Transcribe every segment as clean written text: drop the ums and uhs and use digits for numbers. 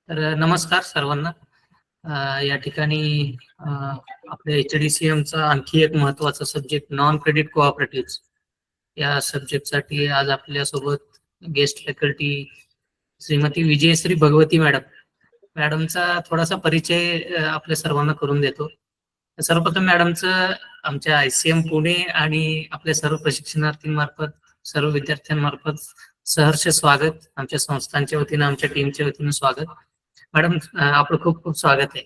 तर नमस्कार सर्वांना. या ठिकाणी आपल्या HDCMचा आणखी एक महत्वाचा सब्जेक्ट नॉन क्रेडिट कोऑपरेटिव्ह या सब्जेक्टसाठी आज आपल्यासोबत गेस्ट फॅकल्टी श्रीमती विजयश्री भगवती मॅडमचा थोडासा परिचय आपल्या सर्वांना करून देतो. सर्वप्रथम मॅडमचं आमच्या ICM पुणे आणि आपल्या सर्व प्रशिक्षणार्थींमार्फत सर्व विद्यार्थ्यांमार्फत सहर्ष स्वागत. आमच्या संस्थांच्या वतीनं आमच्या टीमच्या वतीनं स्वागत. मॅडम आपलं खूप खूप स्वागत आहे.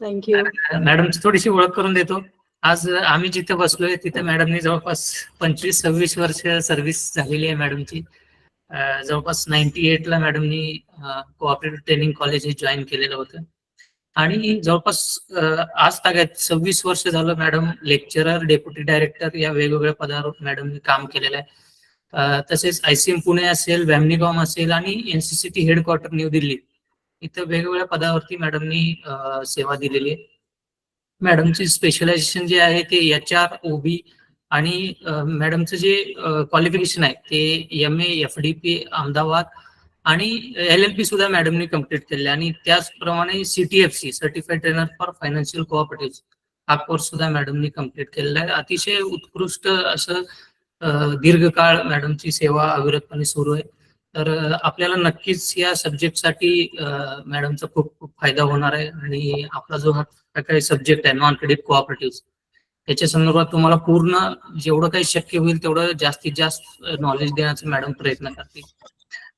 थँक्यू. मॅडमची थोडीशी ओळख करून देतो. आज आम्ही जिथे बसलोय तिथे मॅडमनी जवळपास 25-26 वर्ष सर्व्हिस झालेली आहे मॅडमची. जवळपास 98 ला मॅडमनी कोऑपरेटिव्ह ट्रेनिंग कॉलेज हे जॉईन केलेलं होतं आणि जवळपास आज तागायत 26 वर्ष झालं मॅडम लेक्चरर, डेप्युटी डायरेक्टर या वेगवेगळ्या पदावर मॅडमनी काम केलेलं आहे. तसेच ICM पुणे असेल, व्हॅमनिकॉम असेल आणि NCCT हेडक्वार्टर न्यू दिल्ली इथं वेगवेगळ्या पदावरती मॅडमनी सेवा दिलेली आहे. मॅडमची स्पेशलायझेशन जे आहे ते HR, OB आणि मॅडमचं जे क्वालिफिकेशन आहे ते MA FDP अहमदाबाद आणि LLP सुद्धा मॅडमनी कम्प्लीट केले आणि त्याचप्रमाणे CTFC certified trainer for financial cooperative हा कोर्स सुद्धा मॅडमनी कम्प्लीट केलेला आहे. अतिशय उत्कृष्ट असं दीर्घकाळ मॅडमची सेवा अविरतपणे सुरू आहे. तर आपल्याला नक्कीच या सब्जेक्टसाठी मॅडमचा खूप खूप फायदा होणार आहे आणि आपला जो हा काही सब्जेक्ट आहे नॉन क्रेडिट कोऑपरेटिव्ह याच्या संदर्भात तुम्हाला पूर्ण जेवढं काही शक्य होईल तेवढं जास्तीत जास्त नॉलेज देण्याचा मॅडम प्रयत्न करतील.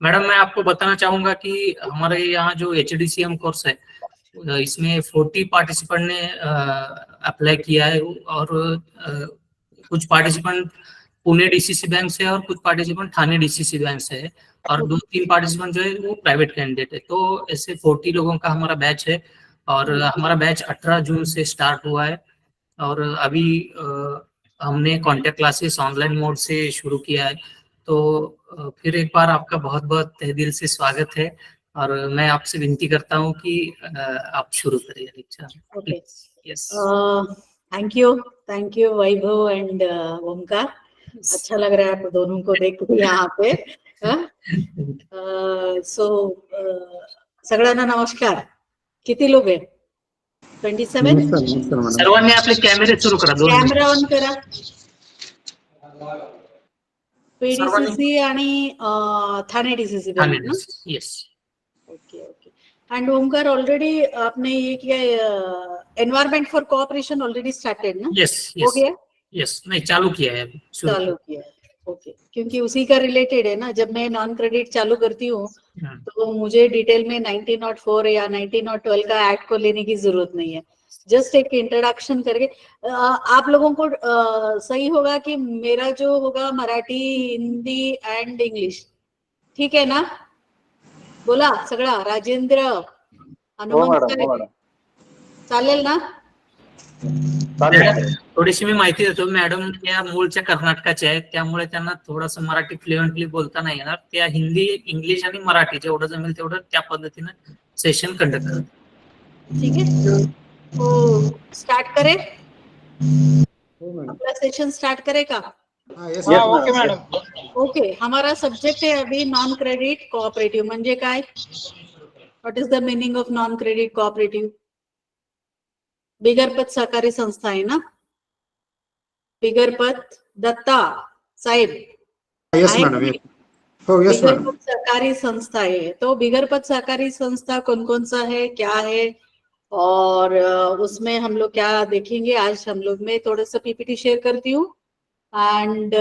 मैडम मैं आपको बताना चाहूंगा कि हमारे यहाँ जो HDCM कोर्स है इसमें 40 पार्टिसिपेंट ने अप्लाई किया है और कुछ पार्टिसिपेंट पुणे DCC बैंक से और कुछ पार्टिसिपेंट थाने DCC बैंक से है और 2-3 पार्टिसिपेंट जो है वो प्राइवेट कैंडिडेट है. तो ऐसे 40 लोगों का हमारा बैच है और हमारा बैच 18 जून से स्टार्ट हुआ है और अभी हमने कॉन्टेक्ट क्लासेस ऑनलाइन मोड से शुरू किया है. तो फिर एक बार आपका बहुत बहुत तहे दिल से स्वागत है और मैं आपसे विनती करता हूँ कि आप शुरू करिए lecture. Okay. Yes. Thank you Vaibhav and Omkar. अच्छा लग रहा है आप दोनों को देख के यहाँ पे. सो सगळ्यांना नमस्कार. किती लोग आहे? 27. सर्वांनी आपले कॅमेरे सुरू करा. कॅमेरा ऑन करा. PDCC आणि थाने DCC बैंक ना. Yes. Okay. And Omkar already आपने ये किया environment for cooperation already started ना. यस. हो गया. यस नहीं चालू किया है अभी. चालू किया है. ओके. क्योंकि उसी का रिलेटेड है ना. जब मैं नॉन क्रेडिट चालू करती हूँ तो मुझे डिटेल में 1904 या 1912 का एक्ट को लेने की जरूरत नहीं है. जस्ट एक इंट्रोडक्शन करके आप लोगों को सही होगा कि मेरा जो होगा मराठी, हिंदी एंड इंग्लिश ठीक है ना. बोला सगळा. राजेंद्र, हनुमंत चालेल ना. थोडीशी मी माहिती देतो. मॅडम त्या मूळच्या कर्नाटकाच्या आहेत त्यामुळे त्यांना थोडंसं मराठी फ्लुएंटली बोलता नाही येणार. त्या हिंदी, इंग्लिश आणि मराठी जेवढं जमेल तेवढं त्या पद्धतीनं सेशन कंडक्ट करतात. ठीक है. तो स्टार्ट करें. अपना सेशन स्टार्ट करेगा. Okay madam. ओके. हमारा सब्जेक्ट है अभी नॉन क्रेडिट कोऑपरेटिव्ह. म्हणजे काय? What is the meaning of non credit cooperative? बिगरपत सहकारी संस्था आहे ना. बिगरपत दत्ता साहेब. Yes madam. हो यस मॅडम. बिगरपत सहकारी संस्था है. तो बिगरपत सहकारी संस्था कौन कौन सा है, क्या है और उसमें हम लोग क्या देखेंगे आज. हम लोग मैं थोड़ा सा PPT शेयर करती हूँ एंड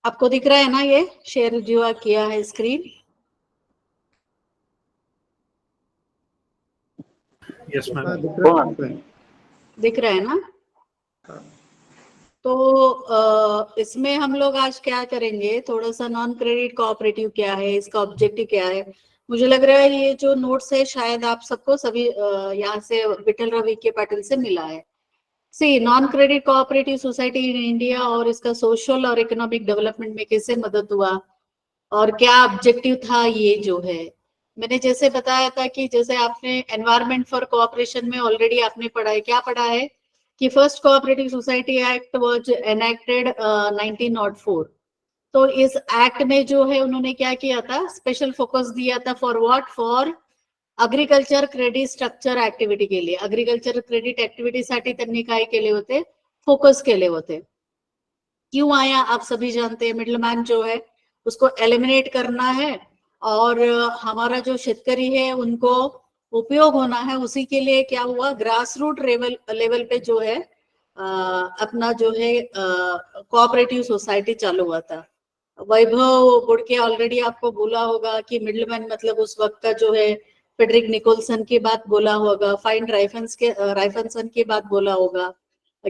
आपको दिख रहा है ना. ये शेयर जो किया है स्क्रीन. Yes madam. दिख रहा है ना. तो इसमें हम लोग आज क्या करेंगे, थोड़ा सा नॉन क्रेडिट कोऑपरेटिव क्या है, इसका ऑब्जेक्टिव क्या है। मुझे लग रहा है ये जो नोट्स है शायद आप सबको सभी यहाँ से विठल राव के पाटिल से मिला है। See non credit cooperative society in India और इसका सोशल और इकोनॉमिक डेवलपमेंट में कैसे मदद हुआ और क्या ऑब्जेक्टिव था, ये जो है मैंने जैसे बताया था कि जैसे आपने एनवायरमेंट फॉर कोऑपरेशन में ऑलरेडी आपने पढ़ा है, क्या पढ़ा है कि first cooperative society act was enacted 1904। तो इस एक्ट में जो है उन्होंने क्या किया था, स्पेशल फोकस दिया था for what, for agriculture credit structure activity केली, अग्रिकल्चर क्रेडिट ऍक्टिव्हिटीसाठी त्यांनी काय केले होते, फोकस केले होते। क्यों आया आप सभी जानते हैं, मिडलमैन जो है उसको एलिमिनेट करना है और हमारा जो शेतकरी है उनको उपयोग होना है, उसी के लिए क्या हुआ, ग्रास रूट लेवल पे जो है अपना जो है कोऑपरेटिव सोसाइटी चालू हुआ था। वैभव बुड़के ऑलरेडी आपको बोला होगा कि मिडलमैन मतलब उस वक्त का जो है फेडरिक निकोलसन की बात बोला होगा, फाइन राइफनसन की बात बोला होगा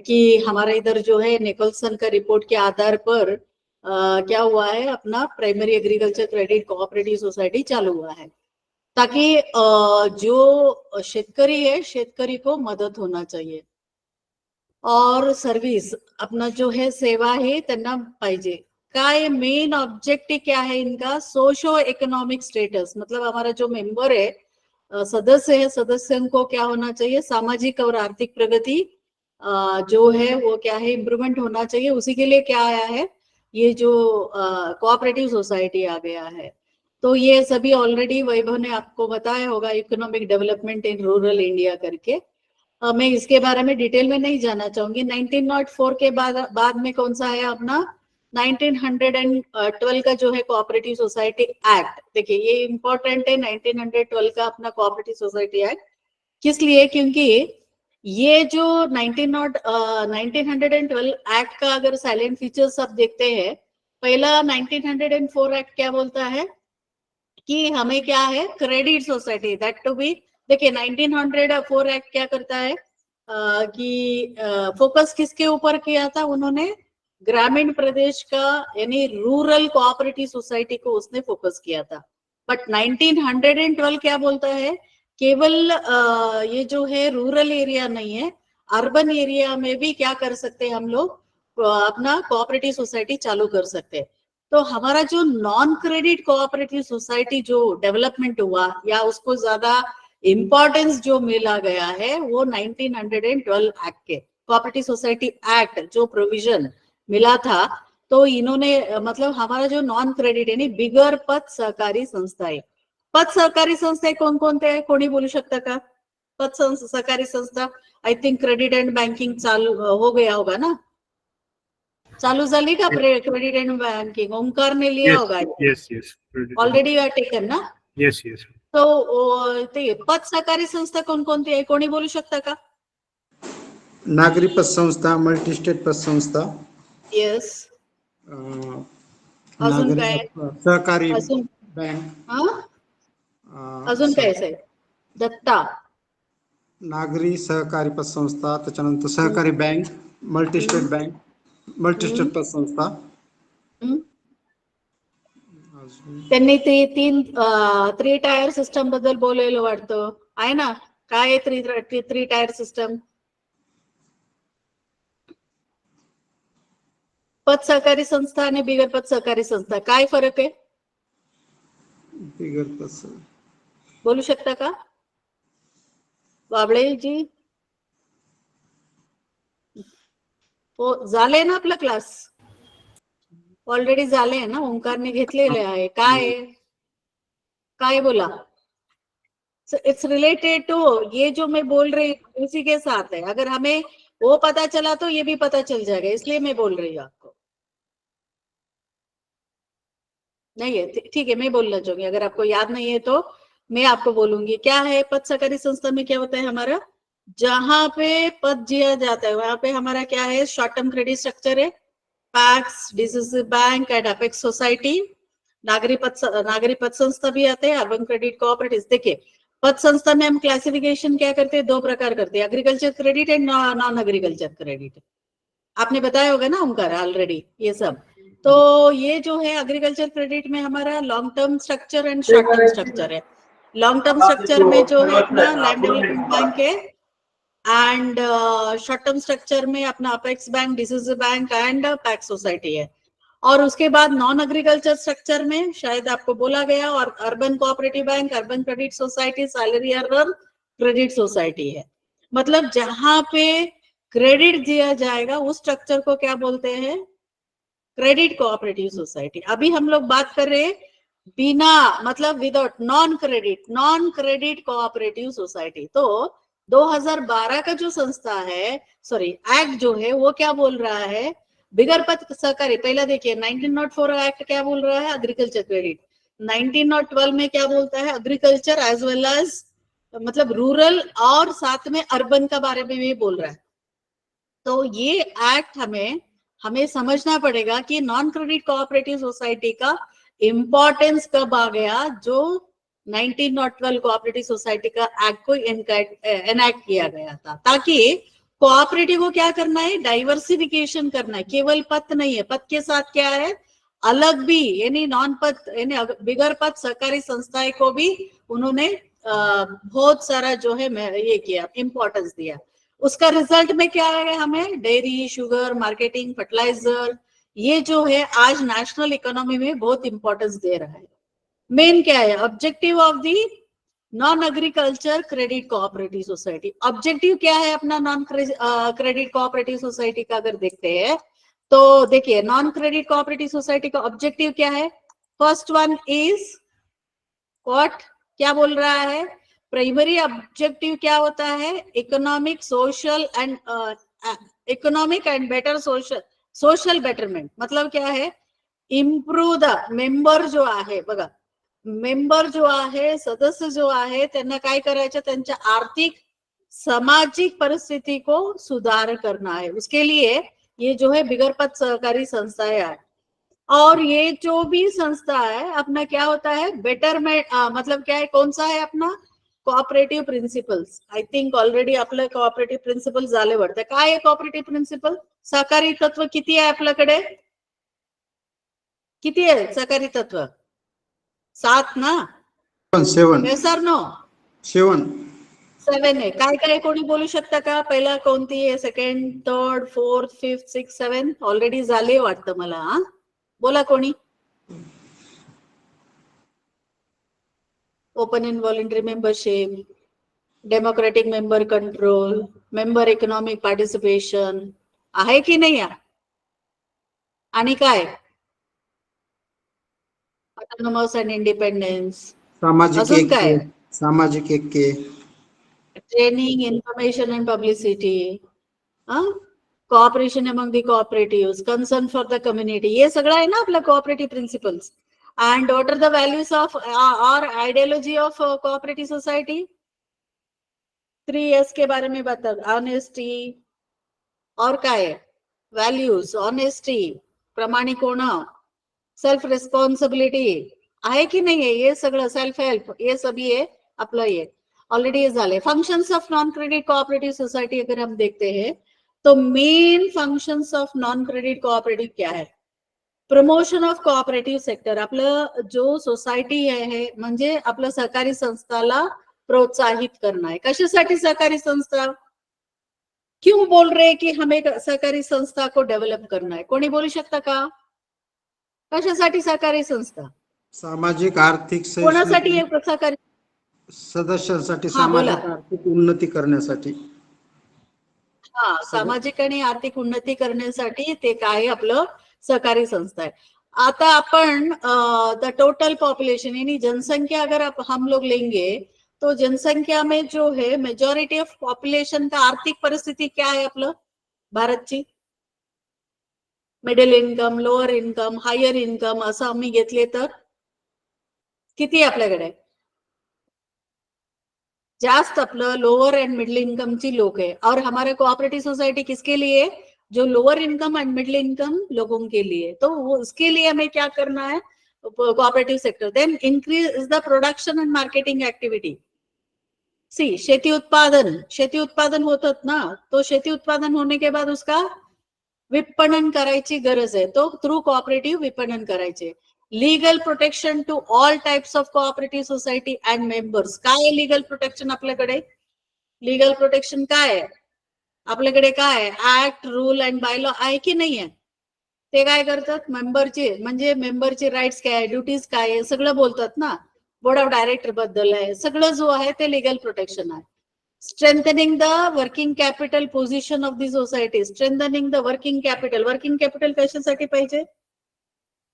कि हमारे इधर जो है निकोलसन का रिपोर्ट के आधार पर क्या हुआ है, अपना primary agriculture credit cooperative society चालू हुआ है, ताकि जो शेतकरी है शेतकरी को मदद होना चाहिए और सर्व्हिस अपना जो है सेवा हे त्यांना पाहिजे। काय मेन ऑब्जेक्टिव क्या है इनका, सोशो इकोनॉमिक स्टेटस, मतलब हमारा जो मेंबर है सदस्य है, सदस्यों को क्या होना चाहिए, सामाजिक और आर्थिक प्रगति जो है वो क्या है, इम्प्रूवमेंट होना चाहिए। उसी के लिए क्या आया है, ये जो कोऑपरेटिव सोसाइटी आ गया है। तो ये सभी ऑलरेडी वैभव ने आपको बताया होगा, economic development in rural India करके। मैं इसके बारे में डिटेल में नहीं जाना चाहूंगी। 1904 के बाद में कौन सा है अपना 1912 का जो है कोऑपरेटिव सोसाइटी एक्ट। देखिए ये इंपॉर्टेंट है 1912 का अपना कोऑपरेटिव सोसाइटी एक्ट, किस लिए, क्योंकि ये जो 1912 एक्ट का अगर साइलेंट फीचर्स आप देखते हैं, पहला 1904 एक्ट क्या बोलता है कि हमें क्या है, credit society that to be, देखिए 1904 एक्ट क्या करता है कि फोकस किसके ऊपर किया था उन्होंने, ग्रामीण प्रदेश का यानी रूरल कोऑपरेटिव सोसाइटी को उसने फोकस किया था। बट 1912 क्या बोलता है, केवल ये जो है रूरल एरिया नहीं है, अर्बन एरिया में भी क्या कर सकते हैं हम लोग, अपना कोऑपरेटिव सोसाइटी चालू कर सकते हैं। तो हमारा जो नॉन क्रेडिट कोऑपरेटिव सोसाइटी जो डेवलपमेंट हुआ या उसको ज्यादा इंपॉर्टेंस जो मिला गया है वो 1912 एक्ट के कोऑपरेटिव सोसाइटी एक्ट जो प्रोविजन मिला था। तो इन्होंने मतलब हमारा जो नॉन क्रेडिट यानी बिगर पत सहकारी संस्थाएं, पत सहकारी संस्थाएं कौन कोणते आहे, कोणी बोलू शकता का, पत सहकारी संस्था, I think credit and banking चालू हो गया होगा ना, चालू झाली का क्रेडिट एंड बैंकिंग, ओमकार ने लिया होगा ऑलरेडी टेकन ना, यस यस। तो ते पत सहकारी संस्था कोणकोणती आहे, कोणी बोलू शकता का, नागरी पतसंस्था, मल्टी स्टेट पतसंस्था, यस, अजून काय, सहकारी अजून बँक, अजून काय आहे, दत्ता, नागरी सहकारी पतसंस्था, त्याच्यानंतर सहकारी bank, multi state bank, multi state पतसंस्था, त्यांनी ते तीन 3 टायर सिस्टम बद्दल बोलायला वाटतं आहे ना, काय आहे 3 टायर सिस्टम, पत सहकारी संस्था आणि बिगर पत सहकारी संस्था काय फरक आहे, बिगर पत, बोलू शकता का बाबळे जी, हो झाले ना आपला क्लास, ऑलरेडी झाले ना, ओंकारने घेतलेले आहे, काय बोला, इट्स रिलेटेड टू ये जो मैं बोल रही हूँ उसी के साथ है, अगर हमें वो पता चला तो ये भी पता चल जाएगा, इसलिए मैं बोल रही हूँ आपको, नहीं है ठीक है, मैं बोलना चाहूंगी, अगर आपको याद नहीं है तो मैं आपको बोलूंगी। क्या है पद सहकारी संस्था में क्या होता है, हमारा जहां पे पद दिया जाता है वहां पे हमारा क्या है, शॉर्ट टर्म क्रेडिट स्ट्रक्चर है, PACS, DCC bank and apex society, नागरी पद संस्था भी आते हैं, अर्बन क्रेडिट कोऑपरेटिव। देखिए पद संस्था में हम क्लासिफिकेशन क्या करते हैं, 2 प्रकार करते हैं, agriculture credit and non agriculture credit. आपने बताया होगा ना ओमकार ऑलरेडी ये सब। तो ये जो है एग्रीकल्चर क्रेडिट में हमारा long term structure and short term structure है। लॉन्ग टर्म स्ट्रक्चर में जो है अपना लैंड डेवलपमेंट बैंक है, एंड शॉर्ट टर्म स्ट्रक्चर में अपना apex bank, DCC bank and PACS society है। और उसके बाद नॉन एग्रीकल्चर स्ट्रक्चर में शायद आपको बोला गया, और urban cooperative bank, urban credit society, salary earner credit society है। मतलब जहां पे क्रेडिट दिया जाएगा उस स्ट्रक्चर को क्या बोलते हैं? Credit cooperative society. अभी हम लोग बात कर रहे हैं बिना, मतलब without, non credit cooperative society. तो 2012 का जो संस्था है, सॉरी एक्ट जो है, वो क्या बोल रहा है? बिगर पद सहकारी। पहला देखिए 1904 एक्ट क्या बोल रहा है? Agriculture credit. 1912 में क्या बोलता है? एग्रीकल्चर एज वेल एज, मतलब रूरल और साथ में अर्बन का बारे में भी बोल रहा है। तो ये एक्ट हमें समझना पड़ेगा कि नॉन क्रेडिट कोऑपरेटिव सोसाइटी का इंपॉर्टेंस कब आ गया, जो 1912 कोऑपरेटिव सोसाइटी का एक्ट को एनैक्ट किया गया था, ताकि कोऑपरेटिव को क्या करना है? डाइवर्सिफिकेशन करना है। केवल पद नहीं है, पद के साथ क्या है? अलग भी, यानी नॉन पद, यानी बिगर पद सहकारी संस्थाएं को भी उन्होंने बहुत सारा जो है ये किया, इंपॉर्टेंस दिया। उसका रिजल्ट में क्या है? हमें डेयरी, शुगर, मार्केटिंग, फर्टिलाइजर, ये जो है आज नेशनल इकोनॉमी में बहुत इंपॉर्टेंस दे रहा है। मेन क्या है objective of the non agriculture credit cooperative society? Objective क्या है अपना नॉन क्रेडिट कोऑपरेटिव सोसाइटी का? अगर देखते हैं तो देखिए नॉन क्रेडिट कोऑपरेटिव सोसाइटी का ऑब्जेक्टिव क्या है? First one is what? क्या बोल रहा है? प्राइमरी ऑब्जेक्टिव क्या होता है? Economic, social and economic and better social betterment. मतलब क्या है? इम्प्रूव द मेंबर जो आहे बघा, मेंबर जो आहे, सदस्य जो आहे, त्यांना काय करायचं? त्यांच्या आर्थिक सामाजिक परिस्थिति को सुधार करना है। उसके लिए ये जो है बिगर पद सहकारी संस्थाएं है। और ये जो भी संस्था है अपना क्या होता है? बेटरमेंट, मतलब क्या है? कौन सा है अपना? Cooperative principles. I think already आपलं कोऑपरेटिव प्रिन्सिपल झाले वाटतं। काय आहे कोऑपरेटिव प्रिन्सिपल? सहकारी तत्व किती आहे आपल्याकडे? किती आहे सहकारी तत्व? 7 ना? 7 Yes or no? 7 7 आहे. काय काय कोणी बोलू शकता का? पहिला कोणती आहे? Second, third, fourth, fifth, six, 7 already झाले वाटतं मला. हा, बोला कोणी. Open and voluntary membership, democratic member control, member economic participation आहे की नाही आहे? आणि काय? Autonomous and independence. सामाजिक अजून काय? ऐक्य, सामाजिक ऐक्य, training, information and publicity, cooperation among the cooperatives, concern for the community, ये सगळं आहे ना आपला cooperative principles. And what are the values of और ideology of cooperative society? 3S के बारे में बता. ऑनेस्टी, और काय आहे? वैल्यूज, ऑनेस्टी, प्रामाणिक होणं, सेल्फ रिस्पॉन्सिबिलिटी आहे की नाही आहे? ये सगळं सेल्फ हेल्प, ये सभी है आपलं. ये ऑलरेडी झाले. Functions of non credit cooperative society अगर हम देखते हैं तो main functions of non credit cooperative क्या है? Promotion of cooperative sector. आपलं जो सोसायटी आहे म्हणजे आपलं सहकारी संस्थाला प्रोत्साहित करना है. कशासाठी सहकारी संस्था? क्यों बोल रहे हैं कि हमें सहकारी संस्था को डेव्हलप करना है? कोणी बोलू शकता का? कशासाठी सहकारी संस्था? सामाजिक आर्थिक कोणासाठी हे सहकारी? सदस्यांसाठी हा, बोला. सामाजिक आर्थिक उन्नती करण्यासाठी. हा, सामाजिक आणि आर्थिक उन्नती करण्यासाठी ते काय आपलं सहकारी संस्था है. आता आपण द टोटल पॉपुलेशन यानी जनसंख्या अगर हम लोग लेंगे तो जनसंख्या में जो है मेजॉरिटी ऑफ पॉपुलेशन का आर्थिक परिस्थिती क्या है आपलं भारतची? Middle income, lower income, higher income असं आम्ही घेतले तर किती आपल्याकडे? जास्त आपलं लोअर एंड मिडिल इनकम ची लोग है. और हमारे कोऑपरेटिव सोसाइटी किसके लिए? जो lower income and middle income लोगों के लिए. तो उसके लिए हमें क्या करना है? Cooperative sector. Then increase the production and marketing activity. See, शेती उत्पादन होतात ना, तो शेती उत्पादन होने के बाद उसका विपणन करायची गरज आहे, तो थ्रू कोऑपरेटिव्ह विपणन करायचे. Legal protection to all types of cooperative society and members. काय आहे लीगल प्रोटेक्शन आपल्याकडे? लीगल प्रोटेक्शन काय आहे आपल्याकडे? काय आहे? Act, rule and bylaw आहे की नाही आहे? ते काय करतात? मेंबरचे म्हणजे मेंबरचे राईट्स काय, ड्युटीज काय आहे सगळं बोलतात ना. बोर्ड ऑफ डायरेक्टर बद्दल आहे सगळं, जो आहे ते लीगल प्रोटेक्शन आहे. Strengthening the working capital position of the society. Strengthening the working capital. Working capital कशासाठी पाहिजे?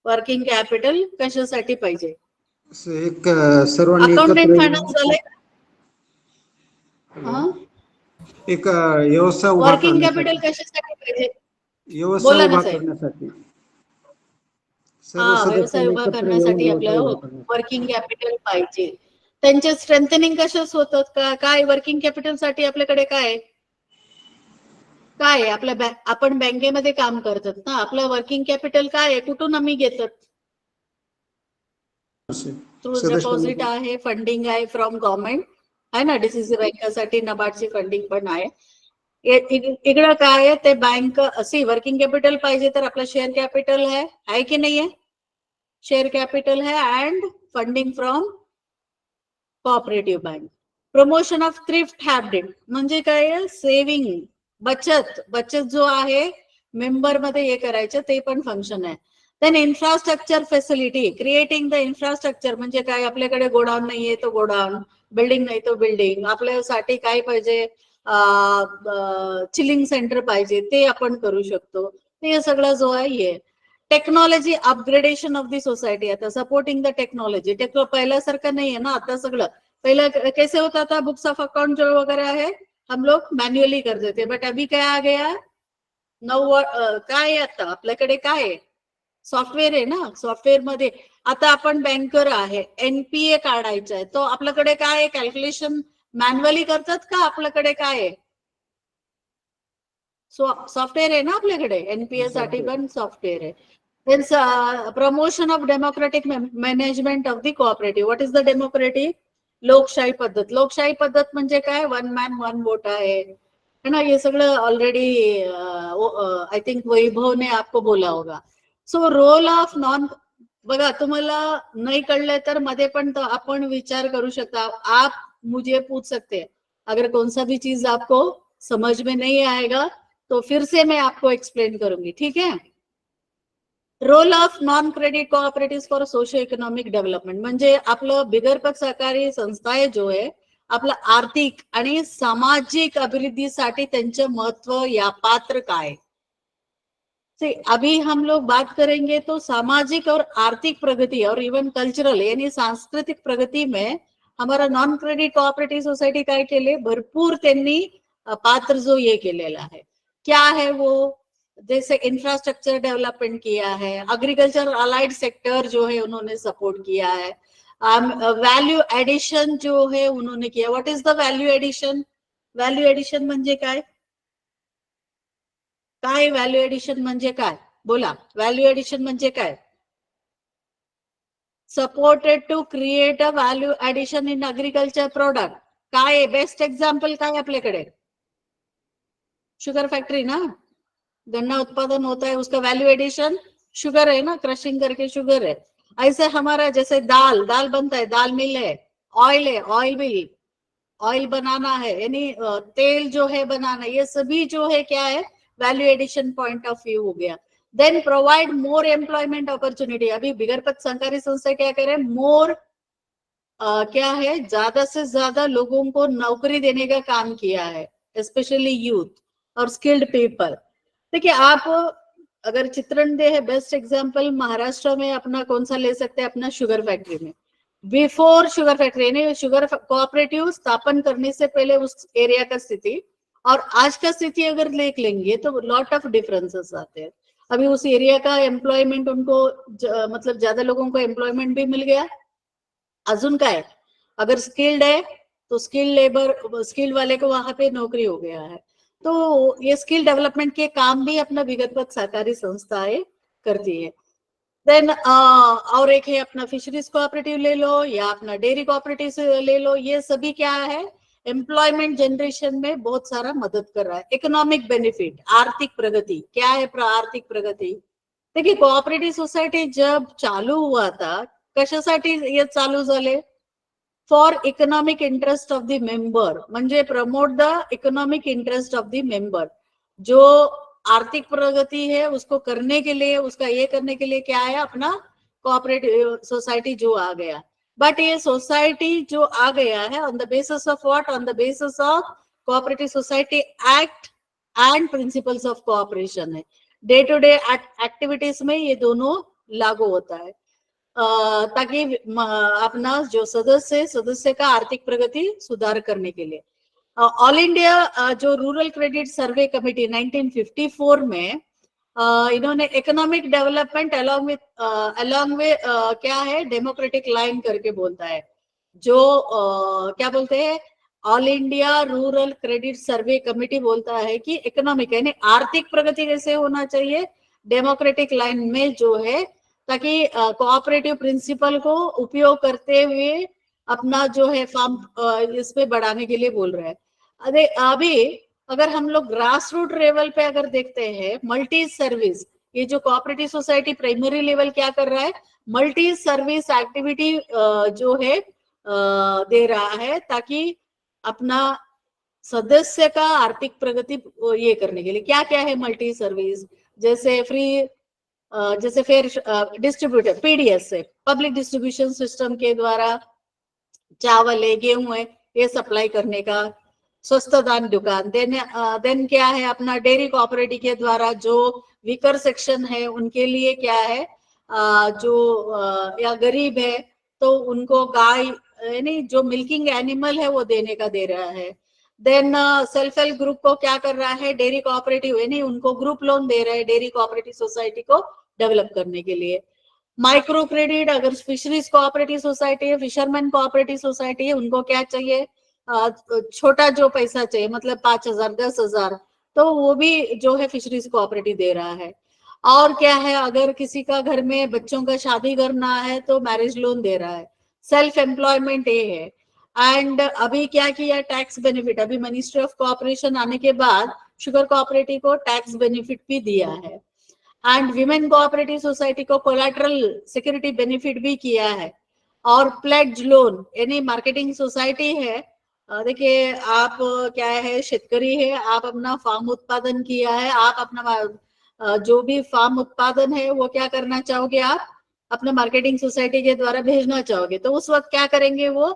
वर्किंग कॅपिटल कशासाठी पाहिजे? एक सर्वांनी अकाउंटंट एकत्र फायनान्स झाले. एक व्यवसाय उभा वर्किंग कॅपिटल करण्यासाठी, कशासाठी पाहिजे? व्यवसाय बोला ना उभा साहेब. करण्यासाठी सर्व व्यवसाय सदस्यांनी उभा एकत्र येऊन करण्यासाठी व्यवसाय आपल्याला उभा करण्यासाठी. वर्किंग कॅपिटल पाहिजे. त्यांचे स्ट्रेंथनिंग कशाच होतात का? काय वर्किंग कॅपिटल साठी आपल्याकडे काय आहे? आपल्या आपण बँकेमध्ये काम करतात ना, आपलं वर्किंग कॅपिटल काय आहे? कुठून आम्ही घेतात? थ्रू डिपॉझिट आहे, फंडिंग आहे फ्रॉम गव्हर्नमेंट आहे ना. डीसीसी बँकासाठी नबार्डची फंडिंग पण आहे. इकडं काय आहे ते बँक अशी वर्किंग कॅपिटल पाहिजे तर आपलं शेअर कॅपिटल आहे की नाही आहे? शेअर कॅपिटल है and funding from cooperative bank. Promotion of thrift habit म्हणजे काय? सेव्हिंग, बचत जो आहे मेंबर मध्ये हे करायचं, ते पण फंक्शन आहे. Then infrastructure facility. Creating the infrastructure म्हणजे काय? आपल्याकडे गोडाऊन नाहीये तो गोडाऊन, बिल्डिंग नाही तो बिल्डिंग, आपल्यासाठी काय पाहिजे? चिलिंग सेंटर पाहिजे, ते आपण करू शकतो. ते सगळं जो आहे हे technology upgradation of the society. आता सपोर्टिंग द टेक्नॉलॉजी. पहिल्यासारखं नाहीये ना आता सगळं. पहिला कैसे होता था? बुक्स ऑफ अकाउंट जो वगैरह है हम लोग मैन्युअली करते थे, बट अभी क्या आ गया? काय आता आपल्याकडे काय आहे? सॉफ्टवेअर आहे ना. सॉफ्टवेअर मध्ये आता आपण बँकर आहे, एनपीए काढायचा आहे, तो आपल्याकडे काय आहे? कॅल्क्युलेशन मॅन्युअली करतात का? आपल्याकडे काय आहे? सॉफ्टवेअर आहे ना आपल्याकडे. एनपीए साठी पण सॉफ्टवेअर आहे. Promotion of democratic management of the cooperative. What is the democratic? लोकशाही पद्धत. लोकशाही पद्धत म्हणजे काय? वन मॅन वन वोट आहे ना. ये सगळं ऑलरेडी आय थिंक वैभव ने आपको बोला होगा. सो रोल ऑफ नॉन, बघा तुम्हाला नाही कळलं तर मध्ये पण आपण विचार करू शकता. आप मुझे पूछ सकते हैं अगर कौन सा भी चीज आपको समझ में नहीं आएगा तो फिर से मैं आपको एक्सप्लेन करूंगी, ठीक है. Role of non credit cooperative for socio economic development म्हणजे आपलं बिगर पक्ष सहकारी संस्थाएं जो है आपलं आर्थिक आणि सामाजिक अभिवृद्धीसाठी त्यांचं महत्व या पात्र काय. अभी हम लोग बात करेंगे तो सामाजिक और आर्थिक प्रगति और इवन कल्चरल यानी सांस्कृतिक प्रगति में हमारा नॉन क्रेडिट कोऑपरेटिव्ह सोसायटी काय केले? भरपूर त्यांनी पात्र जो ये केलेला है. क्या है वो? जैसे इंफ्रास्ट्रक्चर डेवलपमेंट किया है, एग्रीकल्चर अलाइड सेक्टर जो है उन्होंने सपोर्ट किया है, वैल्यू एडिशन जो है उन्होंने किया. What is the value addition? Value addition म्हणजे काय? काय व्हॅल्यू एडिशन म्हणजे काय? बोला. व्हॅल्यू एडिशन म्हणजे काय? Supported to create a value addition in agriculture product. काय आहे? बेस्ट एक्झाम्पल काय आपल्याकडे? शुगर फैक्ट्री ना. गन्ना उत्पादन होता है, उसका वैल्यू एडिशन शुगर है ना, क्रशिंग करके शुगर है. ऐसे हमारा जैसे दाल बनता है, दाल मिल है, ऑयल मिल, ऑयल बनाना है यानी तेल जो है बनाना, ये सभी जो है क्या है? Value addition point of view हो गया. Then provide more employment opportunity. अभी बिगर पक्ष सहकारी संस्था क्या करें? मोर क्या है? ज्यादा से ज्यादा लोगों को नौकरी देने का काम किया है, स्पेशली यूथ और स्किल्ड पीपल. देखिए आप अगर चित्रण दे है बेस्ट एग्जांपल महाराष्ट्र में अपना कौन सा ले सकते हैं? अपना शुगर फैक्ट्री में. बिफोर शुगर फैक्ट्री यानी शुगर कोऑपरेटिव स्थापन करने से पहले उस एरिया का स्थिति और आज का स्थिति अगर देख लेंगे तो लॉट ऑफ डिफरेंसेस आते हैं. अभी उस एरिया का एम्प्लॉयमेंट उनको मतलब ज्यादा लोगों को एम्प्लॉयमेंट भी मिल गया. अजून काय? अगर स्किल्ड है तो स्किल्ड वाले को वहां पे नौकरी हो गया है. तो ये स्किल डेवलपमेंट के काम भी अपना विगतवत सहकारी संस्थाएं करती है. देन और एक है अपना फिशरीज कोऑपरेटिव ले लो या अपना डेयरी कोऑपरेटिव ले लो. ये सभी क्या है? एम्प्लॉयमेंट जनरेशन में बहुत सारा मदद कर रहा है। इकोनॉमिक बेनिफिट, आर्थिक प्रगति, क्या है आर्थिक प्रगति? देखिए, कोऑपरेटिव सोसायटी जब चालू हुआ था, कशासाठी हे चालू झाले? For economic interest of the member, म्हणजे promote the economic interest of the member. जो आर्थिक प्रगति है उसको करने के लिए, उसका ये करने के लिए क्या है, अपना कोऑपरेटिव सोसाइटी जो आ गया। बट ये सोसाइटी जो आ गया है on the basis of what? On the basis of cooperative society act and principles of cooperation है। डे टू डे एक्टिविटीज में ये दोनों लागू होता है, ताकि अपना जो सदस्य का आर्थिक प्रगति सुधार करने के लिए। ऑल इंडिया जो रूरल क्रेडिट सर्वे कमेटी 1954 में इन्होंने इकोनॉमिक डेवलपमेंट अलॉन्ग विद क्या है, डेमोक्रेटिक लाइन करके बोलता है। जो क्या बोलते हैं, ऑल इंडिया रूरल क्रेडिट सर्वे कमेटी बोलता है कि इकोनॉमिक यानी आर्थिक प्रगति कैसे होना चाहिए, डेमोक्रेटिक लाइन में जो है, ताकि कोऑपरेटिव प्रिंसिपल को उपयोग करते हुए अपना जो है फार्म इसमें बढ़ाने के लिए बोल रहा है। अभी अगर हम लोग ग्रास रूट लेवल पे अगर देखते हैं, मल्टी सर्विस, ये जो कोऑपरेटिव सोसाइटी प्राइमरी लेवल क्या कर रहा है, मल्टी सर्विस एक्टिविटी जो है दे रहा है, ताकि अपना सदस्य का आर्थिक प्रगति ये करने के लिए। क्या क्या है मल्टी सर्विस? जैसे जैसे फेयर डिस्ट्रीब्यूटर, पीडीएस से, पब्लिक डिस्ट्रीब्यूशन सिस्टम के द्वारा चावल है, गेहूं है, ये सप्लाई करने का, स्वस्थ दान दुकान। देन क्या है, अपना डेयरी कोऑपरेटिव के द्वारा जो वीकर सेक्शन है उनके लिए क्या है, जो या गरीब है तो उनको गाय यानी जो मिल्किंग एनिमल है वो देने का दे रहा है। देन सेल्फ हेल्प ग्रुप को क्या कर रहा है, डेयरी कोऑपरेटिव यानी उनको ग्रुप लोन दे रहा है डेयरी कोऑपरेटिव सोसाइटी को डेवलप करने के लिए। माइक्रो क्रेडिट, अगर फिशरीज कोऑपरेटिव सोसाइटी है, फिशरमैन कोऑपरेटिव सोसाइटी है, उनको क्या चाहिए, छोटा जो पैसा चाहिए, मतलब 5,000 10,000, तो वो भी जो है फिशरीज कोऑपरेटिव दे रहा है। और क्या है, अगर किसी का घर में बच्चों का शादी करना है तो मैरिज लोन दे रहा है। सेल्फ एम्प्लॉयमेंट ये है। एंड अभी क्या किया, टैक्स बेनिफिट, अभी मिनिस्ट्री ऑफ कोऑपरेशन आने के बाद शुगर कोऑपरेटिव को टैक्स बेनिफिट भी दिया है। एंड विमेन कोऑपरेटिव सोसाइटी को कोलैटरल सिक्योरिटी बेनिफिट भी किया है। और प्लेज लोन यानी मार्केटिंग सोसाइटी है, देखिए आप क्या है, शेतकरी है, आप अपना फार्म उत्पादन किया है, आप अपना जो भी फार्म उत्पादन है वो क्या करना चाहोगे, आप अपना मार्केटिंग सोसाइटी के द्वारा भेजना चाहोगे, तो उस वक्त क्या करेंगे, वो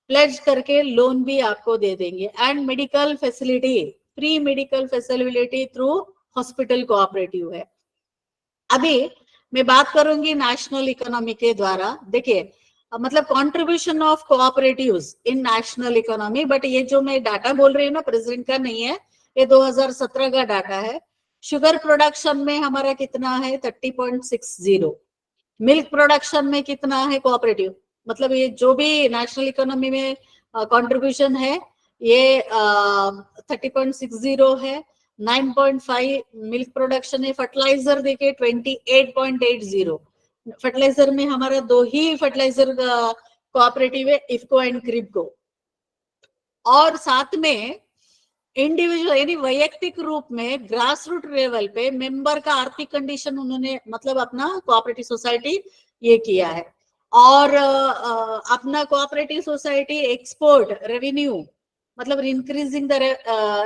प्लेज करके लोन भी आपको दे देंगे। And medical facility, free medical facility through hospital cooperative है। अभी मैं बात करूंगी नेशनल इकोनॉमी के द्वारा। देखिए मतलब contribution of cooperatives in national economy, but ये जो मैं डाटा बोल रही हूँ ना प्रेजेंट का नहीं है, ये 2017 का डाटा है। शुगर प्रोडक्शन में हमारा कितना है, 30.60। मिल्क प्रोडक्शन में कितना है कोऑपरेटिव, मतलब ये जो भी नेशनल इकोनॉमी में कंट्रीब्यूशन है ये 30.60 है। 9.5 मिल्क प्रोडक्शन है। फर्टिलाइजर देखिए 28.80। फर्टिलाइजर में हमारा 2 ही फर्टिलाइजर कोऑपरेटिव है, इफको एंड क्रिप्को। और साथ में इंडिविजुअल यानी वैयक्तिक रूप में ग्रास रूट लेवल पे मेंबर का आर्थिक कंडीशन उन्होंने मतलब अपना कोऑपरेटिव सोसाइटी ये किया है। और अपना कोऑपरेटिव सोसाइटी एक्सपोर्ट रेवेन्यू मतलब increasing the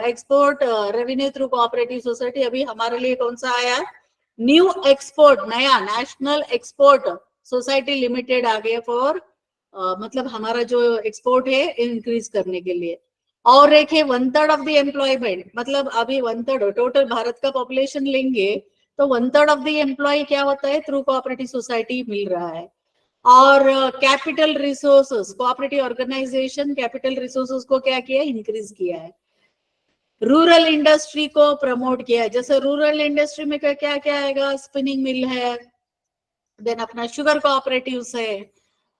export revenue through cooperative society. अभी हमारे लिए कौन सा आया, न्यू एक्सपोर्ट, नया नेशनल एक्सपोर्ट सोसाइटी लिमिटेड आ गया फॉर मतलब हमारा जो एक्सपोर्ट है इंक्रीज करने के लिए। और एक है 1/3 ऑफ द एम्प्लॉयमेंट, मतलब अभी 1/3 टोटल भारत का पॉपुलेशन लेंगे तो 1/3 ऑफ द एम्प्लॉय क्या होता है, थ्रू कोऑपरेटिव सोसाइटी मिल रहा है। और capital resources, cooperative organisation capital resources को क्या किया, इंक्रीज किया है। रूरल इंडस्ट्री को प्रमोट किया है, जैसे रूरल इंडस्ट्री में क्या क्या आएगा, स्पिनिंग मिल है, देन अपना शुगर कोऑपरेटिव्स है,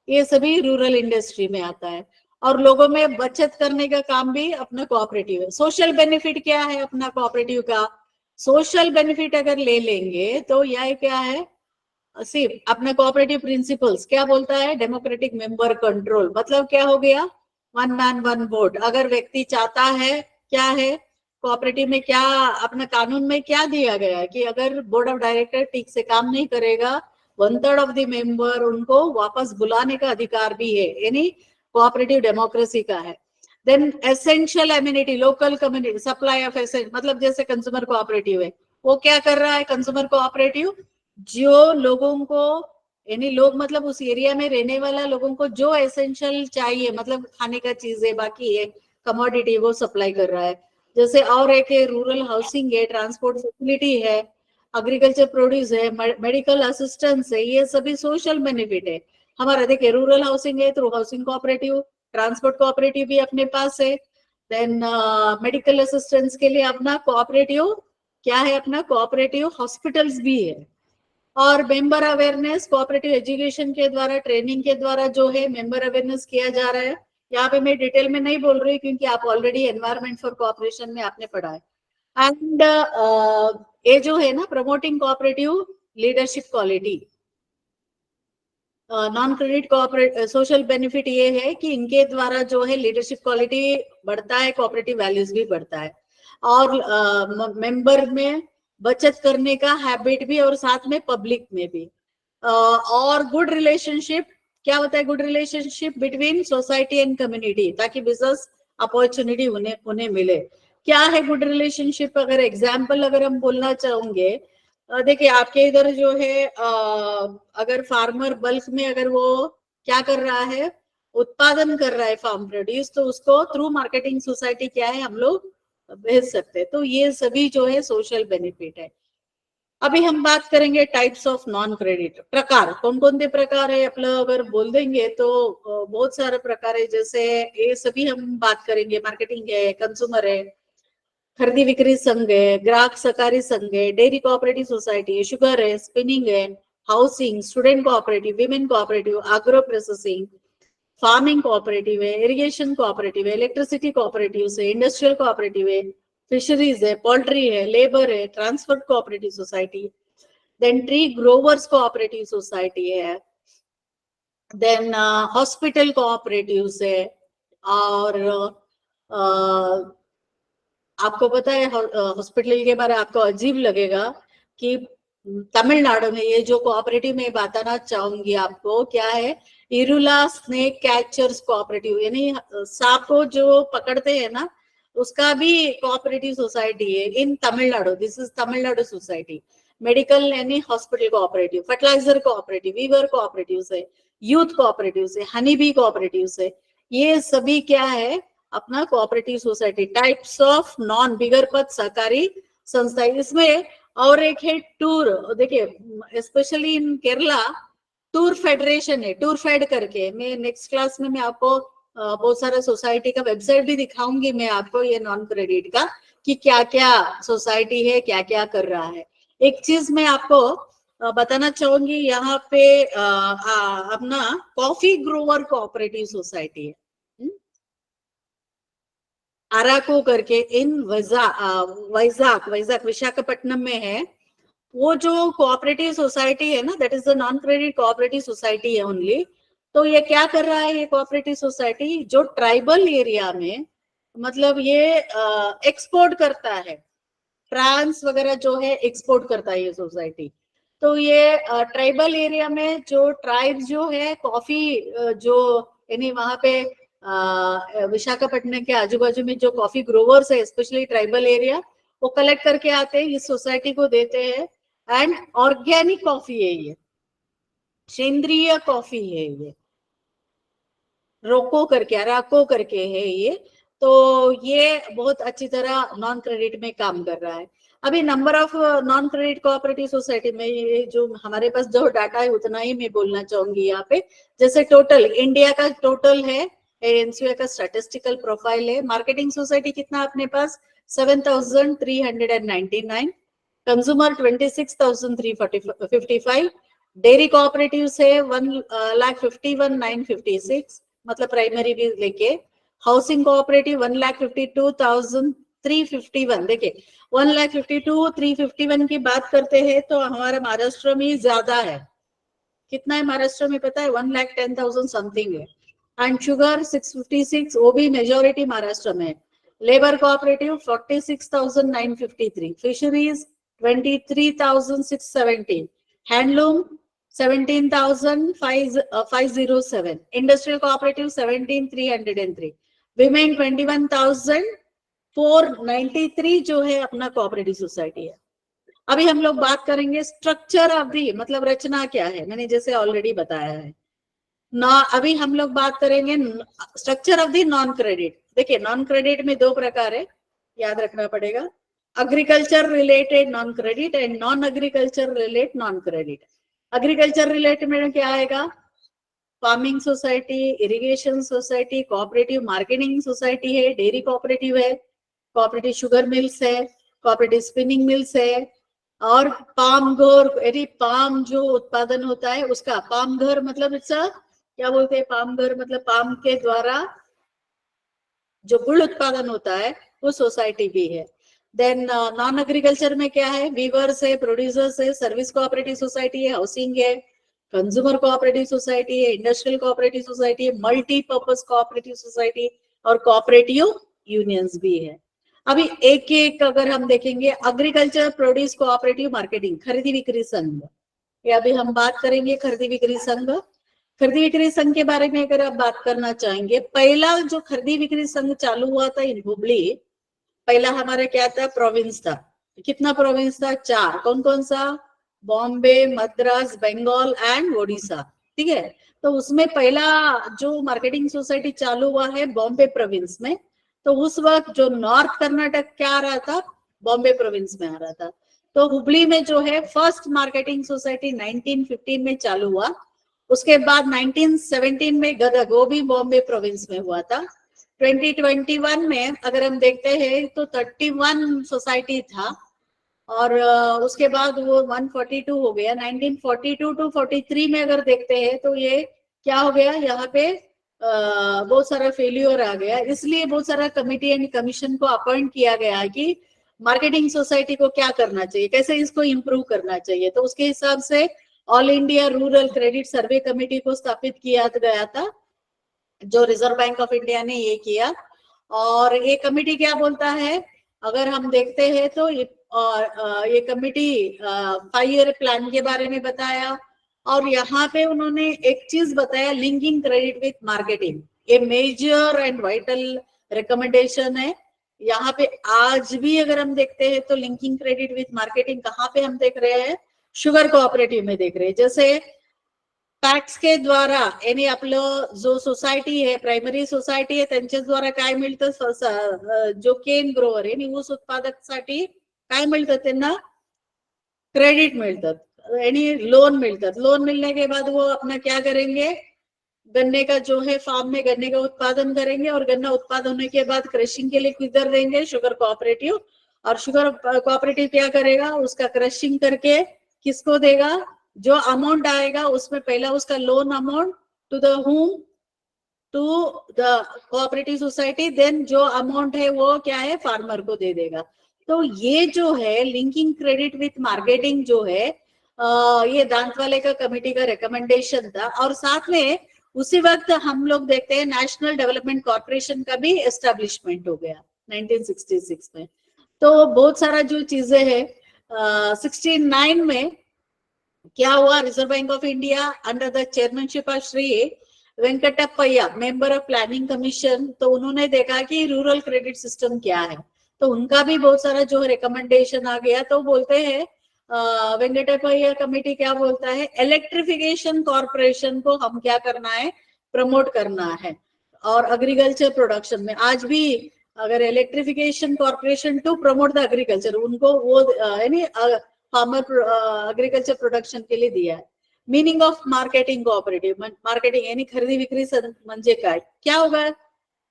ये सभी रूरल इंडस्ट्री में आता है। और लोगों में बचत करने का काम भी अपना कोऑपरेटिव है। सोशल बेनिफिट क्या है अपना कोऑपरेटिव का, सोशल बेनिफिट अगर ले लेंगे तो यह क्या है, सिर्फ अपना कोऑपरेटिव प्रिंसिपल्स क्या बोलता है, डेमोक्रेटिक मेंबर कंट्रोल। मतलब क्या हो गया, वन मैन वन वोट। अगर व्यक्ति चाहता है, क्या है कोऑपरेटिव में, क्या अपना कानून में क्या दिया गया है कि अगर बोर्ड ऑफ डायरेक्टर ठीक से काम नहीं करेगा, 1/3 ऑफ द मेंबर उनको वापस बुलाने का अधिकार भी है, यानी कोऑपरेटिव डेमोक्रेसी का है। Then essential amenity, local community supply of essential, मतलब जैसे कंज्यूमर कोऑपरेटिव है, वो क्या कर रहा है कंज्यूमर कोऑपरेटिव, जो लोगों को, यानी लोग मतलब उस एरिया में रहने वाला लोगों को जो एसेंशियल चाहिए, मतलब खाने का चीज है, बाकी है कमोडिटी, वो सप्लाई कर रहा है। जैसे और एक रूरल हाउसिंग है, ट्रांसपोर्ट फैसिलिटी है, एग्रीकल्चर प्रोड्यूस है, मेडिकल असिस्टेंस है, ये सभी सोशल बेनिफिट है हमारा। देखिए रूरल हाउसिंग है through housing cooperative, transport cooperative भी अपने पास है। देन मेडिकल असिस्टेंस के लिए अपना कोऑपरेटिव क्या है, अपना कोऑपरेटिव हॉस्पिटल्स भी है। और मेंबर अवेयरनेस, कोऑपरेटिव एजुकेशन के द्वारा, ट्रेनिंग के द्वारा जो है मेंबर अवेयरनेस किया जा रहा है। यहाँ पे मैं डिटेल में नहीं बोल रही क्योंकि आप ऑलरेडी एनवायरमेंट फॉर कोऑपरेशन में आपने पढ़ा है। एंड ये जो है ना promoting cooperative leadership quality, non credit cooperate social benefit ये है कि इनके द्वारा जो है लीडरशिप क्वालिटी बढ़ता है, कोऑपरेटिव वैल्यूज भी बढ़ता है, और मेंबर में बचत करने का हैबिट भी, और साथ में पब्लिक में भी। और गुड रिलेशनशिप, क्या होता है good relationship between society and community, ताकि बिजनेस अपॉर्चुनिटी उन्हें मिले। क्या है गुड रिलेशनशिप, अगर एग्जाम्पल अगर हम बोलना चाहेंगे, देखिए आपके इधर जो है अगर फार्मर बल्क में अगर वो क्या कर रहा है, उत्पादन कर रहा है फार्म प्रोड्यूस, तो उसको थ्रू मार्केटिंग सोसाइटी क्या है हम लोग भेज सकते हैं। तो ये सभी जो है सोशल बेनिफिट है। अभी हम बात करेंगे टाइप्स ऑफ नॉन क्रेडिट, प्रकार कौन कौन से प्रकार है, आपलं अगर बोल देंगे तो बहुत सारे प्रकार है। जैसे ये सभी हम बात करेंगे, मार्केटिंग है, कंज्यूमर है, खरीदी बिक्री संघ है, ग्राहक सहकारी संघ है, डेयरी कोऑपरेटिव सोसाइटी है, शुगर है, स्पिनिंग है, housing, student cooperative, women cooperative, agro processing, farming cooperative है, इरिगेशन कोऑपरेटिव है, इलेक्ट्रिसिटी कोऑपरेटिव है, इंडस्ट्रियल कोऑपरेटिव है, फिशरीज है, पोल्ट्री है, लेबर है, transport cooperative society, then tree growers cooperative society है, देन हॉस्पिटल कोऑपरेटिव है। और आपको पता है हॉस्पिटल के बारे में आपको अजीब लगेगा कि तमिलनाडु में ये जो कोऑपरेटिव में बताना चाहूंगी आपको, क्या है इरुला स्नेक कैचर्स कोऑपरेटिव, यानी सांप को जो पकड़ते हैं ना, उसका भी कोऑपरेटिव सोसाइटी है in Tamil Nadu. This is Tamil Nadu society. Medical यानी hospital cooperative, fertilizer cooperative, weaver cooperative है, यूथ कोऑपरेटिव है, हनी बी कोऑपरेटिव है, ये सभी क्या है अपना cooperative society. Types of non बिगर पद सहकारी संस्था, इसमें और एक है टूर। देखिए specially in Kerala tour federation है, टूर फेड करके। मैं नेक्स्ट क्लास में मैं आपको बहुत सारा सोसाइटी का वेबसाइट भी दिखाऊंगी मैं आपको, ये नॉन क्रेडिट का, कि क्या क्या सोसाइटी है, क्या क्या कर रहा है। एक चीज मैं आपको बताना चाहूंगी, यहाँ पे अपना कॉफी ग्रोवर कोऑपरेटिव सोसाइटी है, अराको करके, इन वैजाग विशाखापट्टनम में है। वो जो कोऑपरेटिव सोसाइटी है ना, that is the non credit cooperative society है ओनली। तो ये क्या कर रहा है ये कोऑपरेटिव सोसाइटी, जो ट्राइबल एरिया में, मतलब ये एक्सपोर्ट करता है, फ्रांस वगैरह जो है एक्सपोर्ट करता है ये सोसाइटी। तो ये ट्राइबल एरिया में जो ट्राइब्स जो है कॉफी जो यानी वहां पे विशाखापट्टनम के आजू बाजू में जो कॉफी ग्रोवर्स है, स्पेशली ट्राइबल एरिया, वो कलेक्ट करके आते हैं, इस सोसाइटी को देते हैं। एंड ऑर्गेनिक कॉफी है ये, सेंद्रीय कॉफी है ये, राको करके है ये। तो ये बहुत अच्छी तरह नॉन क्रेडिट में काम कर रहा है। अभी number of non credit cooperative society में, ये जो हमारे पास जो डाटा है उतना ही मैं बोलना चाहूंगी यहाँ पे। जैसे टोटल इंडिया का टोटल है, एनसीओ का स्टैटिस्टिकल प्रोफाइल है। मार्केटिंग सोसाइटी कितना अपने पास 7,399, कंज्यूमर 26,355, डेयरी कोऑपरेटिव से 1,51,956, मतलब प्राइमरी भी लेके। Housing cooperative 1,52,351। देखिए 1,52,351 की बात करते हैं तो हमारा महाराष्ट्र में ज्यादा है। कितना है महाराष्ट्र में पता है? 1,10,000 समथिंग है। एंड शुगर 656, वो भी मेजोरिटी महाराष्ट्र में है। Labour cooperative 46,953, fisheries 23,670, handloom 17,507, industrial cooperative 17,303, women 21,493 जो है अपना कोऑपरेटिव सोसाइटी है। अभी हम लोग बात करेंगे स्ट्रक्चर ऑफ दी, मतलब रचना क्या है, मैंने जैसे ऑलरेडी बताया है ना। अभी हम लोग बात करेंगे structure of the non credit. देखिए नॉन क्रेडिट में दो प्रकार है, याद रखना पड़ेगा, agriculture related non credit and non agriculture related non credit. Agriculture related में क्या आएगा, farming society, irrigation society, cooperative marketing society है, डेयरी कोऑपरेटिव है, कोऑपरेटिव शुगर मिल्स है, कोऑपरेटिव स्पिनिंग मिल्स है, और पाम घर, यदि पाम जो उत्पादन होता है उसका, पाम घर मतलब इट्स क्या बोलते हैं, पाम घर मतलब पाम के द्वारा जो गुड़ उत्पादन होता है वो सोसाइटी भी है। देन नॉन एग्रीकल्चर में क्या है, वीवर्स है, प्रोड्यूसर्स है, सर्विस कोऑपरेटिव सोसाइटी है, हाउसिंग है, कंज्यूमर कोऑपरेटिव सोसाइटी है, इंडस्ट्रियल कोऑपरेटिव सोसाइटी है, मल्टीपर्पज कोऑपरेटिव सोसाइटी और कोऑपरेटिव यूनियंस भी है। अभी एक एक अगर हम देखेंगे, एग्रीकल्चर प्रोड्यूस कोऑपरेटिव मार्केटिंग, खरीदी बिक्री संघ, ये अभी हम बात करेंगे खरीदी बिक्री संघ। खरीदी बिक्री संघ के बारे में अगर आप बात करना चाहेंगे, पहला जो खरीदी बिक्री संघ चालू हुआ था इन हुबली, पहला हमारा क्या था, प्रोविंस था। कितना प्रोविंस था, 4, कौन कौन सा, बॉम्बे, मद्रास, बंगाल एंड ओडिशा, ठीक है। तो उसमें पहला जो मार्केटिंग सोसाइटी चालू हुआ है बॉम्बे प्रोविंस में, तो उस वक्त जो नॉर्थ कर्नाटक क्या आ रहा था, बॉम्बे प्रोविंस में आ रहा था। तो हुबली में जो है फर्स्ट मार्केटिंग सोसाइटी 1915 में चालू हुआ, उसके बाद 1917 में गदग, वो भी बॉम्बे प्रोविंस में हुआ था। 2021 में अगर हम देखते हैं तो 31 सोसाइटी था, और उसके बाद वो 142 हो गया। 1942 टू 43 में अगर देखते हैं तो ये क्या हो गया, यहाँ पे बहुत सारा फेल्यूर आ गया, इसलिए बहुत सारा कमिटी एंड कमीशन को अपॉइंट किया गया कि मार्केटिंग सोसाइटी को क्या करना चाहिए, कैसे इसको इम्प्रूव करना चाहिए। तो उसके हिसाब से ऑल इंडिया रूरल क्रेडिट सर्वे कमेटी को स्थापित किया गया था, जो रिजर्व बैंक ऑफ इंडिया ने ये किया। और ये कमेटी क्या बोलता है, अगर हम देखते हैं तो ये कमेटी 5 ईयर प्लान के बारे में बताया, और यहाँ पे उन्होंने एक चीज बताया, लिंकिंग क्रेडिट विथ मार्केटिंग, ये मेजर एंड वाइटल रिकमेंडेशन है। यहाँ पे आज भी अगर हम देखते हैं तो लिंकिंग क्रेडिट विथ मार्केटिंग कहाँ पे हम देख रहे हैं, शुगर कोऑपरेटिव में देख रहे हैं। जैसे पॅक्स के द्वारा, यानी आपलं जो सोसायटी आहे, प्रायमरी सोसायटी आहे, त्यांच्याद्वारा काय मिळतं, जो केन ग्रोवर आहे, ऊस उत्पादकसाठी काय मिळतं, त्यांना क्रेडिट मिळतात, यानी लोन मिळतात। लोन मिलने के बाद वो अपना क्या करेंगे, गन्ने का जो है फार्म में गन्ने का उत्पादन करेंगे, और गन्ना उत्पादन होने के बाद क्रशिंग के लिए किधर देंगे, शुगर कोऑपरेटिव। और शुगर कोऑपरेटिव क्या करेगा, उसका क्रशिंग करके किसको देगा, जो अमाउंट आएगा उसमें पहला उसका loan amount to the home, to the cooperative society, then जो अमाउंट है वो क्या है, फार्मर को दे देगा। तो ये जो है लिंकिंग क्रेडिट विथ मार्केटिंग जो है, ये दांतवाले का कमेटी का रिकमेंडेशन था। और साथ में उसी वक्त हम लोग देखते हैं नेशनल डेवलपमेंट कॉर्पोरेशन का भी एस्टेब्लिशमेंट हो गया 1966 में। तो बहुत सारा जो चीजें है, 69 में क्या हुआ, reserve bank of India under the chairmanship of Shri Venkatappaiah, member of planning commission, तो उन्होंने देखा कि रूरल क्रेडिट सिस्टम क्या है, तो उनका भी बहुत सारा जो रिकमेंडेशन आ गया। तो बोलते हैं वेंकटप्पय्या कमेटी क्या बोलता है, इलेक्ट्रिफिकेशन कॉर्पोरेशन को हम क्या करना है, प्रमोट करना है। और एग्रीकल्चर प्रोडक्शन में आज भी अगर electrification corporation to promote the agriculture, उनको वो यानी फार्मर एग्रीकल्चर प्रोडक्शन के लिए दिया है। Meaning of marketing cooperative, marketing यानी खरीदी बिक्री म्हणजे काय, क्या होगा,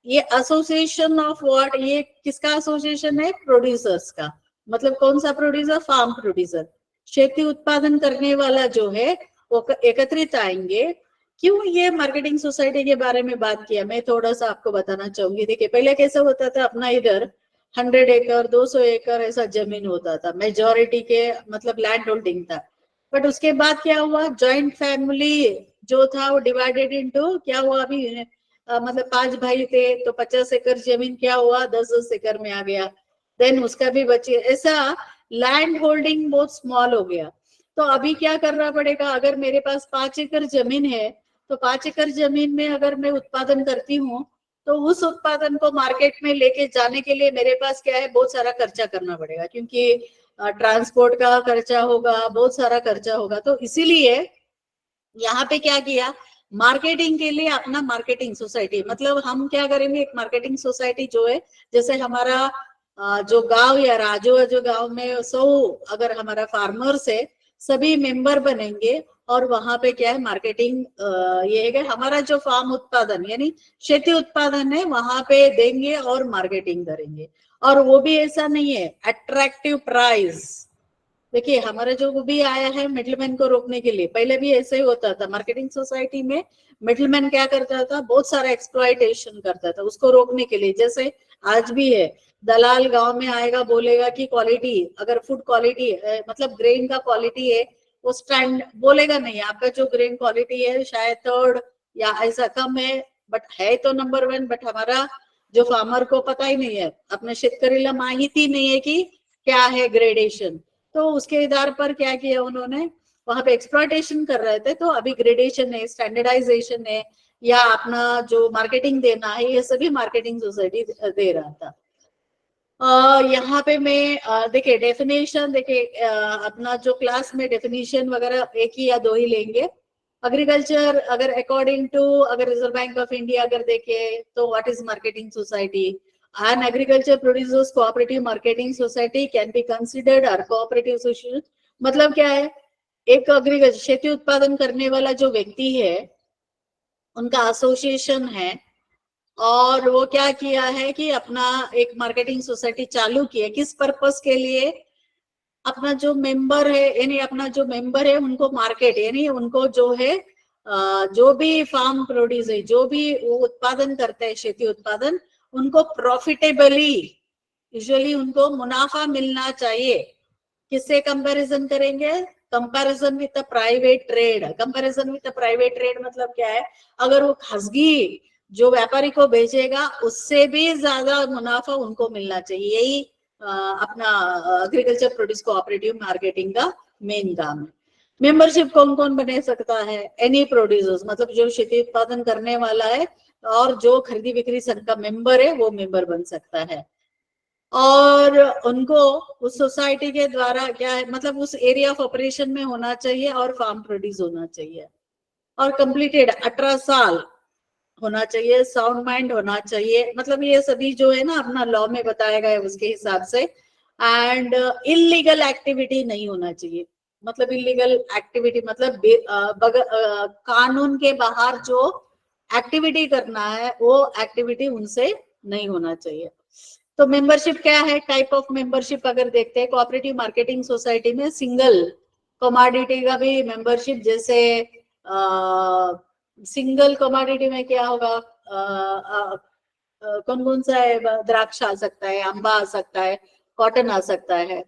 ये एसोसिएशन ऑफ व्हाट, ये किसका एसोसिएशन है, प्रोड्यूसर्स का, मतलब कौन सा प्रोड्यूसर, फार्म प्रोड्यूसर, खेती उत्पादन करने वाला जो है वो एकत्रित आएंगे। क्यों ये मार्केटिंग सोसाइटी के बारे में बात किया, मैं थोड़ा सा आपको बताना चाहूंगी। देखिए पहले कैसा होता था, अपना इधर 100 एकड़ 200 एकड़ ऐसा जमीन होता था, मेजोरिटी के मतलब लैंड होल्डिंग था। बट उसके बाद क्या हुआ, जॉइंट फैमिली जो था वो डिवाइडेड इनटू क्या हुआ, अभी मतलब 5 भाई थे तो 50 एकड़ जमीन क्या हुआ, 10-10 एकड़ में आ गया, देन उसका भी बचे, ऐसा लैंड होल्डिंग बहुत स्मॉल हो गया। तो अभी क्या करना पड़ेगा, अगर मेरे पास 5 एकड़ जमीन है तो 5 एकड़ जमीन में अगर मैं उत्पादन करती हूँ तो उस उत्पादन को मार्केट में लेके जाने के लिए मेरे पास क्या है, बहुत सारा खर्चा करना पड़ेगा, क्योंकि ट्रांसपोर्ट का खर्चा होगा, बहुत सारा खर्चा होगा। तो इसीलिए यहाँ पे क्या किया, मार्केटिंग के लिए अपना मार्केटिंग सोसाइटी, मतलब हम क्या करेंगे, एक मार्केटिंग सोसाइटी जो है, जैसे हमारा जो गांव या जो गांव में 100 अगर हमारा फार्मर्स है, सभी मेंबर बनेंगे और वहां पे क्या है, मार्केटिंग ये है कि हमारा जो फार्म उत्पादन यानी शेती उत्पादन है वहां पे देंगे और मार्केटिंग करेंगे। और वो भी ऐसा नहीं है अट्रैक्टिव प्राइस, देखिए हमारा जो भी आया है मिडलमैन को रोकने के लिए, पहले भी ऐसे ही होता था मार्केटिंग सोसाइटी में, मिडलमैन क्या करता था, बहुत सारा एक्सप्लॉइटेशन करता था, उसको रोकने के लिए। जैसे आज भी है, दलाल गांव में आएगा, बोलेगा कि क्वालिटी, अगर फूड क्वालिटी मतलब ग्रेन का क्वालिटी है, वो स्टैंड बोलेगा नहीं, आपका जो ग्रेन क्वालिटी है शायद 3rd या ऐसा कम है, बट है तो नंबर 1, बट हमारा जो फार्मर को पता ही नहीं है, अपने शेतकरीला माहिती नहीं है कि क्या है ग्रेडेशन। तो उसके आधार पर क्या किया उन्होंने, वहां पे एक्सप्लॉइटेशन कर रहे थे। तो अभी ग्रेडेशन है, स्टैंडर्डाइजेशन है, या अपना जो मार्केटिंग देना है, ये सभी मार्केटिंग सोसाइटी दे रहा था। यहाँ पे मैं देखिए डेफिनेशन, देखिए अपना जो क्लास में डेफिनेशन वगैरह 1 ही या 2 ही लेंगे। एग्रीकल्चर अगर अकॉर्डिंग टू, अगर रिजर्व बैंक ऑफ इंडिया अगर देखे तो what is marketing society, an agriculture producers cooperative marketing society can be considered or cooperative association। मतलब क्या है, एक एग्रीकल्चर खेती उत्पादन करने वाला जो व्यक्ति है उनका एसोसिएशन है, और वो क्या किया है कि अपना एक मार्केटिंग सोसाइटी चालू की है, किस पर्पस के लिए, अपना जो मेंबर है यानी अपना जो मेंबर है उनको मार्केट यानी उनको जो है जो भी फार्म प्रोड्यूस है, जो भी वो उत्पादन करते हैं खेती उत्पादन, उनको प्रॉफिटेबली, यूजुअली उनको मुनाफा मिलना चाहिए। किससे कंपैरिजन करेंगे, comparison with the private trade. Comparison with the private trade मतलब क्या है, अगर वो खासगी जो व्यापारी को बेचेगा उससे भी ज्यादा मुनाफा उनको मिलना चाहिए, यही अपना एग्रीकल्चर प्रोड्यूस कोऑपरेटिव मार्केटिंग का मेन काम है। मेंबरशिप कौन कौन बने सकता है, एनी प्रोड्यूसर्स, मतलब जो खेती उत्पादन करने वाला है और जो खरीदी बिक्री संघ का मेंबर है वो मेंबर बन सकता है। और उनको उस सोसाइटी के द्वारा क्या है, मतलब उस एरिया ऑफ ऑपरेशन में होना चाहिए और फार्म प्रोड्यूस होना चाहिए, और कंप्लीटेड 18 साल होना चाहिए, साउंड माइंड होना चाहिए, मतलब ये सभी जो है ना अपना लॉ में बताया गया है उसके हिसाब से। एंड इलीगल एक्टिविटी नहीं होना चाहिए, मतलब इलीगल एक्टिविटी मतलब कानून के बाहर जो एक्टिविटी करना है वो एक्टिविटी उनसे नहीं होना चाहिए। तो मेंबरशिप क्या है, टाइप ऑफ मेंबरशिप अगर देखते हैं कोऑपरेटिव मार्केटिंग सोसाइटी में सिंगल कमोडिटी का भी मेंबरशिप, जैसे सिंगल कमोडिटी में क्या होगा, कौन कौन सा है, द्राक्ष आ सकता है, आंबा आ सकता है, कॉटन आ सकता है,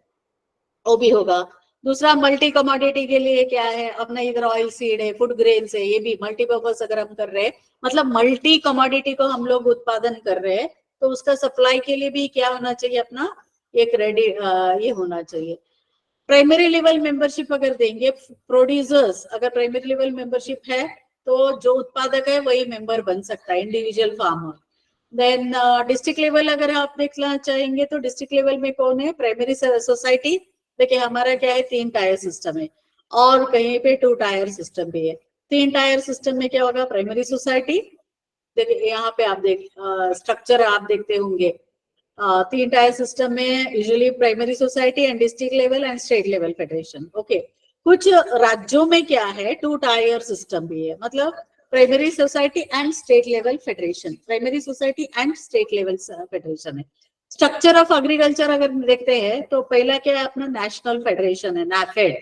वो भी होगा। दूसरा मल्टी कमोडिटी के लिए क्या है, अपना इधर ऑयल सीड है, फूड ग्रेन्स है, ये भी मल्टीपर्पज अगर हम कर रहे हैं, मतलब मल्टी कमोडिटी को हम लोग उत्पादन कर रहे हैं, तो उसका सप्लाई के लिए भी क्या होना चाहिए, अपना एक रेडी ये होना चाहिए। प्राइमरी लेवल मेंबरशिप अगर देंगे, प्रोड्यूसर्स अगर प्राइमरी लेवल मेंबरशिप है तो जो उत्पादक है वही मेंबर बन सकता है, individual farmer. Then district level अगर आप देखना चाहेंगे तो डिस्ट्रिक्ट लेवल में कौन है, प्राइमरी सोसाइटी। देखिए हमारा क्या है 3 टायर सिस्टम है, और कहीं पे 2 टायर सिस्टम भी है। 3 टायर सिस्टम में क्या होगा, प्राइमरी सोसाइटी, देखिए यहाँ पे आप देख स्ट्रक्चर आप देखते होंगे, 3 टायर सिस्टम में usually primary society and district level and state level federation. Okay, कुछ राज्यों में क्या है 2 टायर सिस्टम भी है, मतलब primary society and state level federation, primary society and state level federation है। स्ट्रक्चर ऑफ एग्रीकल्चर अगर देखते हैं तो पहला क्या है, अपना नेशनल फेडरेशन है, नैफेड,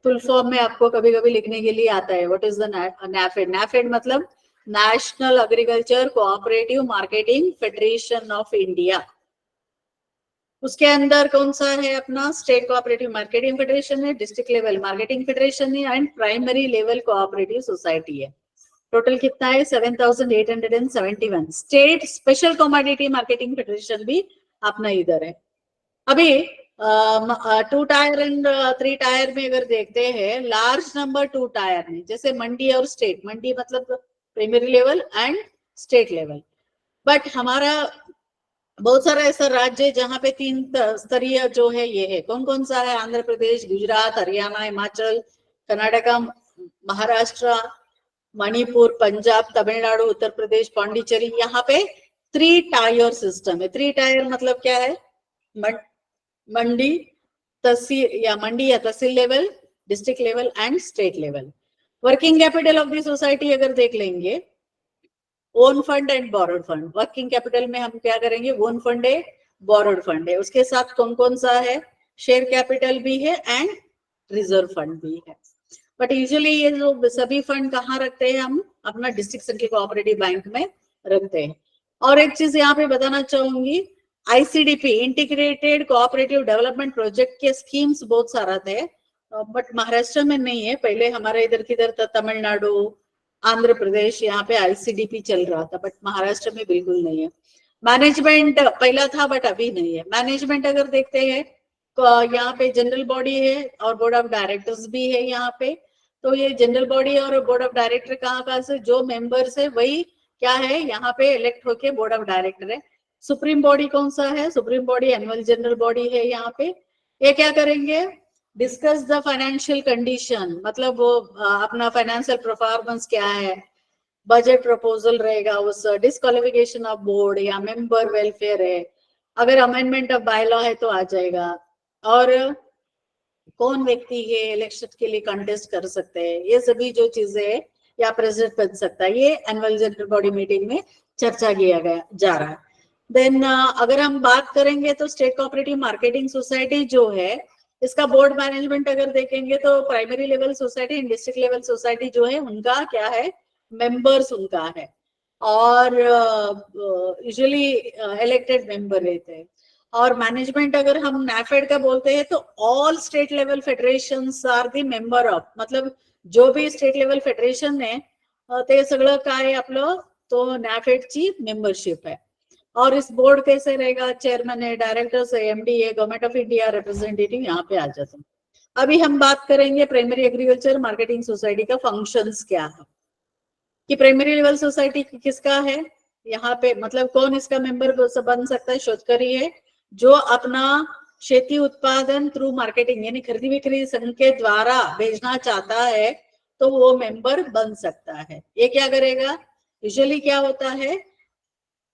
फुल फॉर्म में आपको कभी कभी लिखने के लिए आता है, what is the NAFED. NAFED मतलब national agriculture cooperative marketing federation of India. उसके अंदर कौन सा है, अपना स्टेट कोऑपरेटिव मार्केटिंग फेडरेशन है, डिस्ट्रिक्ट लेवल मार्केटिंग फेडरेशन है, and primary level cooperative society है। टोटल कितना है 7,871। State special commodity marketing federation भी अपना इधर है। अभी 2 टायर एंड 3 टायर में अगर देखते हैं, लार्ज नंबर 2 टायर में, जैसे मंडी और स्टेट, मंडी मतलब primary level and state level. But हमारा बहुत सारा ऐसा राज्य है जहाँ पे 3 स्तरीय जो है ये है। कौन कौन सा है? आंध्र प्रदेश, गुजरात, हरियाणा, हिमाचल, कर्नाटका, महाराष्ट्र, मणिपुर, पंजाब, तमिलनाडु, उत्तर प्रदेश, पांडिचेरी। यहाँ पे 3 टायर सिस्टम है। 3 टायर मतलब क्या है? मंडी, तहसील या मंडी या तहसील level, district level and state level. Working capital of the society अगर देख लेंगे, own fund and borrowed fund. Working capital में हम क्या करेंगे? ओन फंड है, बोरोड फंड है। उसके साथ कौन कौन सा है? शेयर कैपिटल भी है एंड रिजर्व फंड भी है। बट यूजुअली ये जो सभी फंड कहाँ रखते हैं? हम अपना डिस्ट्रिक्ट सेंट्रल कोऑपरेटिव बैंक में रखते हैं। और एक चीज यहाँ पे बताना चाहूंगी, ICDP integrated cooperative development project के स्कीम्स बहुत सारा थे, बट महाराष्ट्र में नहीं है। पहले हमारे इधर किधर था? तमिलनाडु, आंध्र प्रदेश, यहाँ पे आईसीडीपी चल रहा था, बट महाराष्ट्र में बिल्कुल नहीं है। मैनेजमेंट पहला था बट अभी नहीं है। मैनेजमेंट अगर देखते हैं तो यहाँ पे जनरल बॉडी है और बोर्ड ऑफ डायरेक्टर्स भी है यहाँ पे। तो ये जनरल बॉडी और बोर्ड ऑफ डायरेक्टर कहाँ से? जो मेंबर्स है वही क्या है यहाँ पे इलेक्ट होके बोर्ड ऑफ डायरेक्टर है। सुप्रीम बॉडी कौन सा है? Supreme body annual general body है यहाँ पे। ये क्या करेंगे? डिस्कस द फाइनेंशियल कंडीशन, मतलब वो अपना फाइनेंशियल परफॉर्मेंस क्या है, बजट प्रपोजल रहेगा, उस डिस्क्वालिफिकेशन ऑफ बोर्ड या मेंबर वेलफेयर है, अगर अमेंडमेंट ऑफ बाय लॉ है तो आ जाएगा, और कौन व्यक्ति है इलेक्शन के लिए कंटेस्ट कर सकते हैं, ये सभी जो चीजें है, या प्रेसिडेंट बन सकता है, ये एनुअल जनरल बॉडी मीटिंग में चर्चा किया गया जा रहा है। देन अगर हम बात करेंगे तो स्टेट कोऑपरेटिव मार्केटिंग सोसाइटी जो है, इसका बोर्ड मैनेजमेंट अगर देखेंगे तो primary level society and district level society जो है उनका क्या है? मेंबर्स उनका है, और यूजुअली इलेक्टेड मेंबर रहते हैं। और मैनेजमेंट अगर हम नैफेड का बोलते हैं तो all state level federations are the member of, मतलब जो भी स्टेट लेवल फेडरेशन आहे ते सगळं काय आपलं तो नॅफेडची मेंबरशिप है। और इस बोर्ड कैसे रहेगा? चेयरमैन है, डायरेक्टर्स है, एमडी है, गवर्नमेंट ऑफ इंडिया रिप्रेजेंटेटिव यहाँ पे आ जाते हैं। अभी हम बात करेंगे प्राइमरी एग्रीकल्चर मार्केटिंग सोसाइटी का फंक्शंस क्या है, कि प्राइमरी लेवल सोसाइटी किसका है यहाँ पे, मतलब कौन इसका मेंबर बन सकता है? शेतकरी है जो अपना शेती उत्पादन थ्रू मार्केटिंग यानी खरीदी बिक्री संघ के द्वारा भेजना चाहता है तो वो मेंबर बन सकता है। ये क्या करेगा? यूजुअली क्या होता है?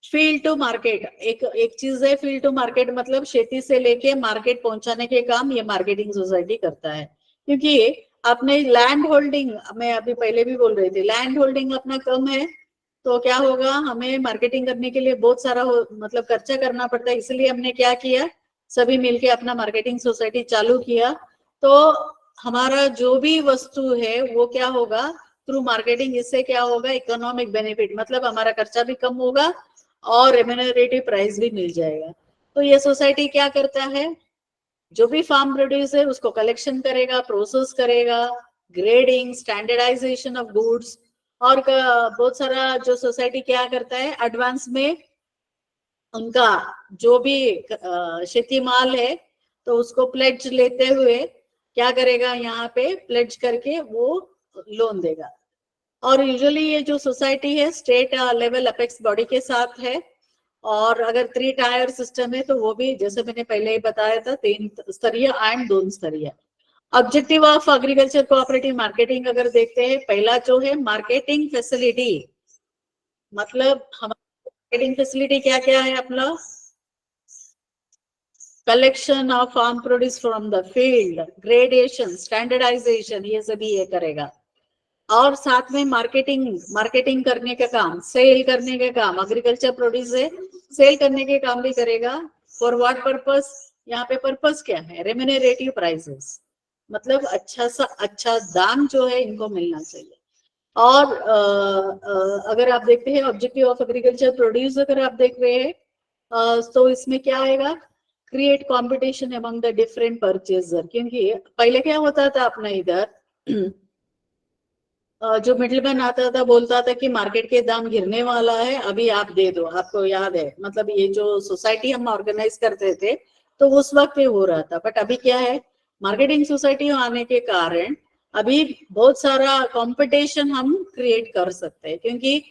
फील्ड टू मार्केट, एक चीज है फील्ड टू मार्केट, मतलब खेती से लेके मार्केट पहुंचाने के काम ये मार्केटिंग सोसाइटी करता है। क्योंकि अपने लैंड होल्डिंग, मैं अभी पहले भी बोल रही थी, लैंड होल्डिंग अपना कम है तो क्या होगा? हमें मार्केटिंग करने के लिए बहुत सारा मतलब खर्चा करना पड़ता है। इसलिए हमने क्या किया? सभी मिलके अपना मार्केटिंग सोसाइटी चालू किया। तो हमारा जो भी वस्तु है वो क्या होगा? Through marketing. इससे क्या होगा? इकोनॉमिक बेनिफिट, मतलब हमारा खर्चा भी कम होगा और रेम्यूनरेटिव प्राइस भी मिल जाएगा। तो ये सोसाइटी क्या करता है? जो भी फार्म प्रोड्यूस है उसको कलेक्शन करेगा, प्रोसेस करेगा, ग्रेडिंग, स्टैंडर्डाइजेशन ऑफ गुड्स, और बहुत सारा जो सोसाइटी क्या करता है? एडवांस में उनका जो भी खेती माल है तो उसको प्लेज लेते हुए क्या करेगा? यहाँ पे प्लेज करके वो लोन देगा। और यूजुअली ये जो सोसाइटी है स्टेट लेवल अपेक्स बॉडी के साथ है, और अगर 3 टायर सिस्टम है तो वो भी जैसे मैंने पहले ही बताया था 3 स्तरीय एंड 2 स्तरीय। Objective of agriculture cooperative marketing अगर देखते हैं, पहला जो है मार्केटिंग फैसिलिटी, मतलब हमारी मार्केटिंग फैसिलिटी क्या क्या है? अपना collection of farm produce from the field, gradation, standardisation, ये सभी ये करेगा। और साथ में मार्केटिंग करने का काम, सेल करने का काम, एग्रीकल्चर प्रोड्यूस है सेल करने के काम भी करेगा। For what purpose? यहाँ पे पर्पस क्या है? रेम्यूनरेटिव प्राइसेस, मतलब अच्छा दाम जो है इनको मिलना चाहिए। और अगर आप देखते हैं ऑब्जेक्टिव ऑफ एग्रीकल्चर प्रोड्यूस अगर आप देख रहे हैं तो इसमें क्या आएगा? Create competition among the different purchaser. क्योंकि पहले क्या होता था अपना इधर जो मिडलमैन आता था बोलता था कि मार्केट के दाम गिरने वाला है, अभी आप दे दो। आपको याद है, मतलब ये जो सोसाइटी हम ऑर्गेनाइज करते थे तो उस वक्त ये हो रहा था। बट अभी क्या है, मार्केटिंग सोसाइटी आने के कारण अभी बहुत सारा कंपटीशन हम क्रिएट कर सकते हैं, क्योंकि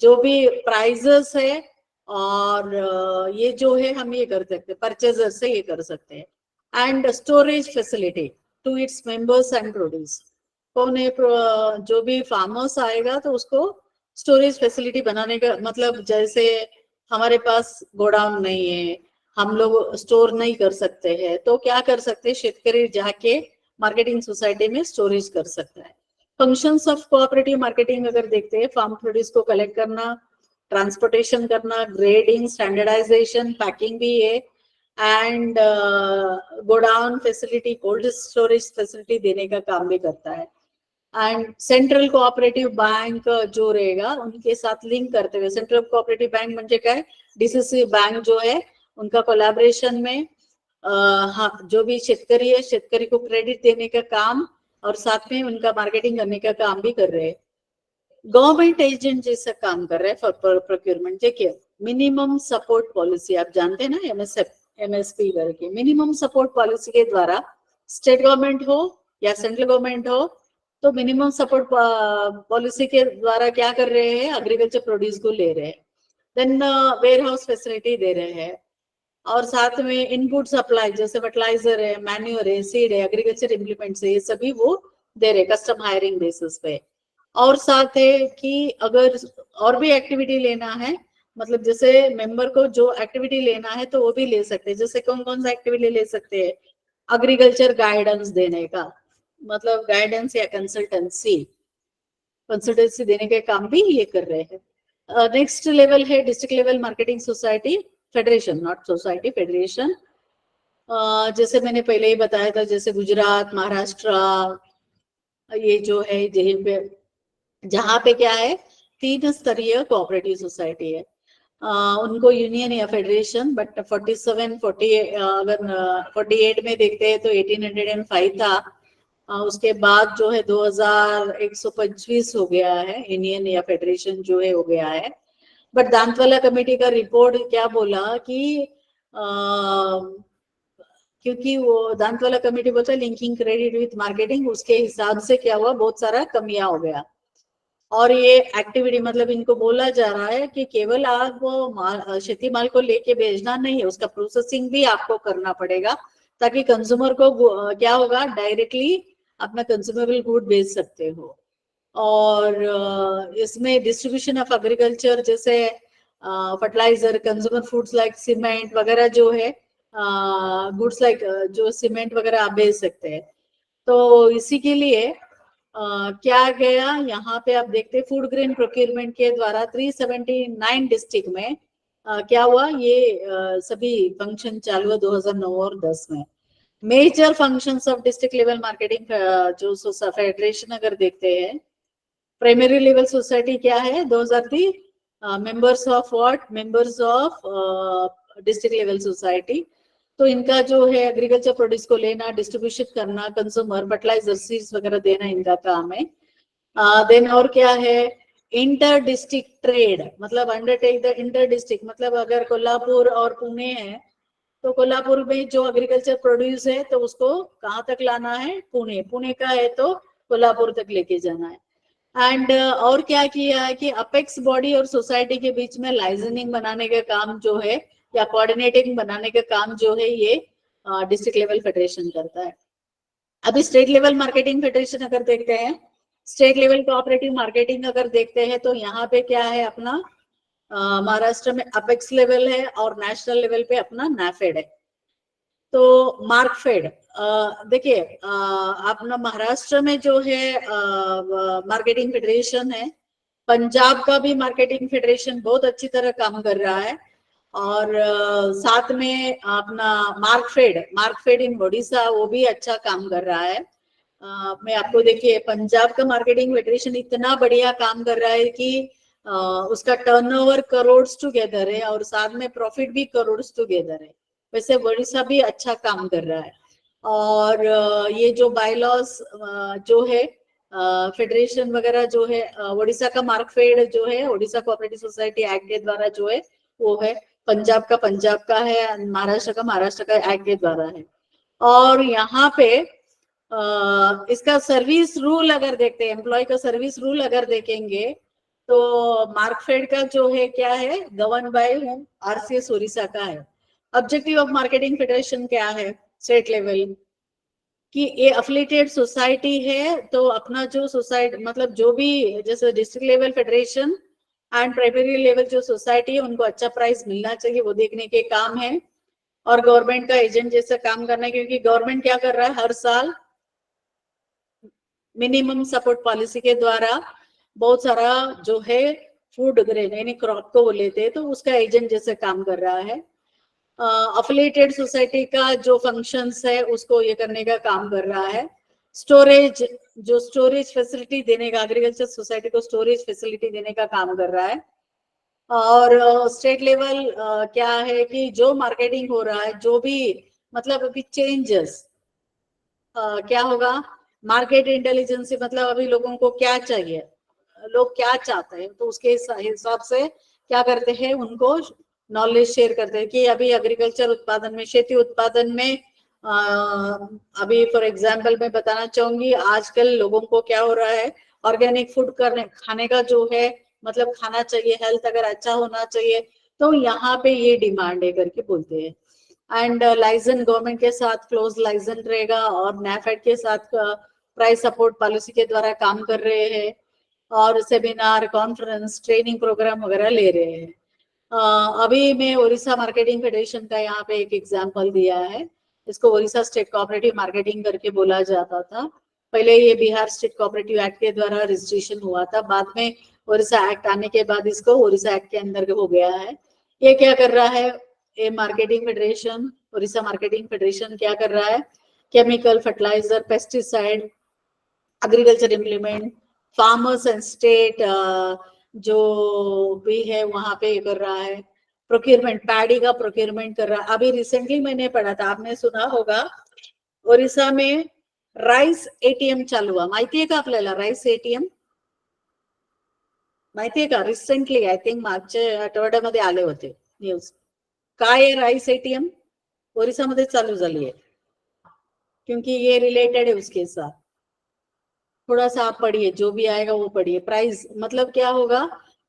जो भी प्राइजेस है और ये जो है हम ये कर सकते हैं, परचेजर से ये कर सकते हैं। And storage facility to its members and produce, कौन है जो भी फार्मर्स आएगा तो उसको स्टोरेज फैसिलिटी बनाने का, मतलब जैसे हमारे पास गोडाउन नहीं है, हम लोग स्टोर नहीं कर सकते हैं, तो क्या कर सकते हैं, शेतकरी जाके मार्केटिंग सोसाइटी में स्टोरेज कर सकता है। फंक्शंस ऑफ कोऑपरेटिव मार्केटिंग अगर देखते हैं, फार्म प्रोड्यूस को कलेक्ट करना, ट्रांसपोर्टेशन करना, ग्रेडिंग, स्टैंडर्डाइजेशन, पैकिंग भी है, and godown facility, cold storage facility देने का काम भी करता है। एंड सेंट्रल कोऑपरेटिव बैंक जो रहेगा उनके साथ लिंक करते हुए, सेंट्रल कोऑपरेटिव बैंक म्हणजे काय, डीसीसी बैंक जो है उनका कोलैबोरेशन में हाँ, जो भी शेतकरी है, शेतकरी को क्रेडिट देने का काम और साथ में उनका मार्केटिंग करने का काम भी कर रहे हैं। गवर्नमेंट एजेंट जैसा काम कर रहे हैं फॉर प्रोक्योरमेंट। देखिए, मिनिमम सपोर्ट पॉलिसी आप जानते हैं ना, एमएसपी करके मिनिमम सपोर्ट पॉलिसी के द्वारा स्टेट गवर्नमेंट हो या सेंट्रल गवर्नमेंट हो, तो मिनिमम सपोर्ट पॉलिसी के द्वारा क्या कर रहे हैं, एग्रीकल्चर प्रोड्यूस को ले रहे हैं, देन वेयर हाउस फैसिलिटी दे रहे हैं, और साथ में इनपुट सप्लाई जैसे फर्टिलाइजर है, मैन्योर है, सीड है, एग्रीकल्चर इम्प्लीमेंट्स है, ये सभी वो दे रहे कस्टम हायरिंग बेसिस पे। और साथ है कि अगर और भी एक्टिविटी लेना है, मतलब जैसे मेंबर को जो एक्टिविटी लेना है तो वो भी ले सकते हैं। जैसे कौन कौन सा एक्टिविटी ले सकते हैं, एग्रीकल्चर गाइडेंस देने का, मतलब गाइडेंस या कंसल्टेंसी देने के काम भी ये कर रहे हैं। नेक्स्ट लेवल है district level marketing society federation, not society, federation. जैसे मैंने पहले ही बताया था, जैसे गुजरात, महाराष्ट्र, ये जो है जहाँ पे क्या है, 3 स्तरीय कोऑपरेटिव सोसाइटी है। उनको यूनियन या फेडरेशन, बट 47, 48 अगर 48 में देखते हैं तो 1805 था। उसके बाद जो है 2125 हो गया है, यूनियन या फेडरेशन जो है हो गया है। बट दांतवाला कमेटी का रिपोर्ट क्या बोला कि क्योंकि वो दांतवाला कमेटी बोलता है लिंकिंग क्रेडिट विथ मार्केटिंग, उसके हिसाब से क्या हुआ, बहुत सारा कमियां हो गया। और ये एक्टिविटी, मतलब इनको बोला जा रहा है कि केवल आप वो शेती माल को लेके भेजना नहीं है, उसका प्रोसेसिंग भी आपको करना पड़ेगा, ताकि कंज्यूमर को क्या होगा, डायरेक्टली अपना कंज्यूमेबल गुड बेच सकते हो। और इसमें डिस्ट्रीब्यूशन ऑफ एग्रीकल्चर, जैसे fertiliser, consumer foods like cement वगैरह जो है, गुड्स लाइक जो सीमेंट वगैरह आप बेच सकते हैं। तो इसी के लिए क्या गया, यहाँ पे आप देखते फूड ग्रेन प्रोक्योरमेंट के द्वारा 379 डिस्ट्रिक्ट में क्या हुआ, ये सभी फंक्शन चालू हुआ 2009 और 10 में। Major functions of district level marketing जो फेडरेशन अगर देखते हैं, प्राइमरी लेवल सोसाइटी क्या है, 2003 members of what, members of district level society. तो इनका जो है एग्रीकल्चर प्रोड्यूस को लेना, डिस्ट्रीब्यूशन करना, कंज्यूमर फर्टिलाइजर सीड्स वगैरह देना, इनका काम है। देन और क्या है, इंटर डिस्ट्रिक्ट ट्रेड, मतलब अंडरटेक द इंटर डिस्ट्रिक्ट, मतलब अगर कोल्हापुर और पुणे है तो कोल्हापुर में जो एग्रीकल्चर प्रोड्यूस है तो उसको कहाँ तक लाना है, पुणे, पुणे का है तो कोल्हापुर तक लेके जाना है। एंड और क्या किया है कि अपेक्स बॉडी और सोसाइटी के बीच में लाइसेंसिंग बनाने का काम जो है, या कोऑर्डिनेटिंग बनाने का काम जो है, ये डिस्ट्रिक्ट लेवल फेडरेशन करता है। अभी स्टेट लेवल मार्केटिंग फेडरेशन अगर देखते हैं, स्टेट लेवल कोऑपरेटिव मार्केटिंग अगर देखते हैं तो यहाँ पे क्या है, अपना महाराष्ट्र में अपेक्स लेवल है और नेशनल लेवल पे अपना नाफेड है। तो मार्कफेड देखिए, अपना महाराष्ट्र में जो है मार्केटिंग फेडरेशन है, पंजाब का भी मार्केटिंग फेडरेशन बहुत अच्छी तरह काम कर रहा है, और साथ में अपना मार्कफेड इन ओडिशा वो भी अच्छा काम कर रहा है। मैं आपको देखिए, पंजाब का मार्केटिंग फेडरेशन इतना बढ़िया काम कर रहा है कि उसका टर्नओवर करोड़ टुगेदर है और साथ में प्रॉफिट भी करोड़ टुगेदर है। वैसे ओडिशा भी अच्छा काम कर रहा है। और ये जो बायलॉस जो है फेडरेशन वगैरह जो है, उड़ीसा का मार्कफेड जो है, उड़ीसा कोऑपरेटिव सोसाइटी एक्ट के द्वारा जो है वो है, पंजाब का है, महाराष्ट्र का एक्ट के द्वारा है। और यहाँ पे इसका सर्विस रूल अगर देखते हैं, एम्प्लॉय का सर्विस रूल अगर देखेंगे तो मार्कफेड का जो है क्या है, govern by home, RCS Orissa का है। ऑब्जेक्टिव ऑफ मार्केटिंग फेडरेशन क्या है स्टेट लेवल कि ये अफिलिएटेड सोसाइटी है, तो अपना जो सोसाइटी मतलब जो भी जैसे district level federation and primary level जो सोसाइटी है उनको अच्छा प्राइस मिलना चाहिए, वो देखने के काम है। और गवर्नमेंट का एजेंट जैसा काम करना है, क्योंकि गवर्नमेंट क्या कर रहा है, हर साल मिनिमम सपोर्ट पॉलिसी के द्वारा बहुत सारा जो है फूड ग्रेन यानी क्रॉप को वो लेते हैं, तो उसका एजेंट जैसे काम कर रहा है। अफिलिएटेड सोसाइटी का जो फंक्शंस है उसको ये करने का काम कर रहा है। स्टोरेज, जो स्टोरेज फैसिलिटी देने का, एग्रीकल्चर सोसाइटी को स्टोरेज फैसिलिटी देने का काम कर रहा है। और स्टेट लेवल क्या है कि जो मार्केटिंग हो रहा है, जो भी मतलब अभी चेंजेस क्या होगा, मार्केट इंटेलिजेंस, मतलब अभी लोगों को क्या चाहिए, लोग क्या चाहते हैं, तो उसके हिसाब से क्या करते हैं, उनको नॉलेज शेयर करते हैं कि अभी एग्रीकल्चर उत्पादन में, खेती उत्पादन में अभी फॉर एग्जांपल मैं बताना चाहूंगी, आजकल लोगों को क्या हो रहा है, ऑर्गेनिक फूड खाने का जो है, मतलब खाना चाहिए, हेल्थ अगर अच्छा होना चाहिए, तो यहाँ पे ये डिमांड है करके बोलते हैं। एंड लाइजन गवर्नमेंट के साथ क्लोज लाइजन रहेगा, और नैफेड के साथ प्राइस सपोर्ट पॉलिसी के द्वारा काम कर रहे हैं, और सेमिनार, कॉन्फ्रेंस, ट्रेनिंग प्रोग्राम वगैरह ले रहे हैं। अभी मैं उड़ीसा मार्केटिंग फेडरेशन का यहाँ पे एक एग्जांपल दिया है। इसको उड़ीसा स्टेट कोऑपरेटिव मार्केटिंग करके बोला जाता था। पहले ये बिहार स्टेट कोऑपरेटिव एक्ट के द्वारा रजिस्ट्रेशन हुआ था, बाद में उड़ीसा एक्ट आने के बाद इसको उड़ीसा एक्ट के अंदर हो गया है। ये क्या कर रहा है, ये marketing federation, Orissa marketing federation क्या कर रहा है, chemical, fertiliser, pesticide, agriculture implement, farmers and state जो भी है वहां पे कर रहा है। प्रोक्योरमेंट, पैडी का प्रोक्योरमेंट कर रहा है। अभी रिसेंटली मैंने पढ़ा था, आपने सुना होगा, ओरिसा में राइस एटीएम चालू हुआ, माहिती आहे का आपल्याला राइस एटीएम? माहिती आहे का? रिसेंटली आय थिंक मागच्या आठवड्यामध्ये आले होते न्यूज। काय आहे राइस एटीएम? ओरिसा मध्ये चालू झाली है, क्योंकि ये रिलेटेड है उसके साथ। थोड़ा सा आप पढ़िए, जो भी आएगा वो पढ़िए। प्राइस मतलब क्या होगा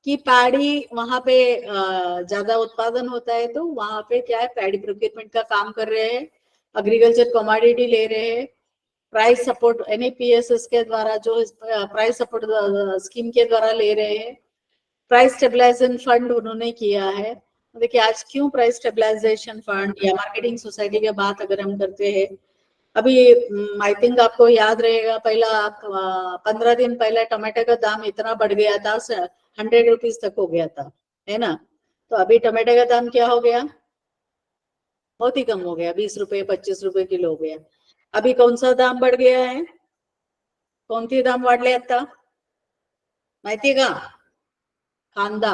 कि पैडी वहां पे ज्यादा उत्पादन होता है, तो वहां पे क्या है, पैडी प्रोक्योरमेंट का काम कर रहे हैं, एग्रीकल्चर कमोडिटी ले रहे हैं, प्राइस सपोर्ट एनएपीएसएस के द्वारा जो प्राइस सपोर्ट स्कीम के द्वारा ले रहे हैं। प्राइस स्टेबलाइजेशन फंड उन्होंने किया है। देखिए आज क्यों प्राइस स्टेबलाइजेशन फंड या मार्केटिंग सोसाइटी की बात अगर हम करते हैं, अभी आई थिंक आपको याद रहेगा, पहला 15 दिन पहले टमाटर का दाम इतना बढ़ गया था, 100 रुपीज तक हो गया था, है ना? तो अभी टमाटर का दाम क्या हो गया, बहुत ही कम हो गया, 20 रुपए 25 रुपए किलो हो गया। अभी कौन सा दाम बढ़ गया है, कोणते दाम वाढले आता माहितीये का? कांदा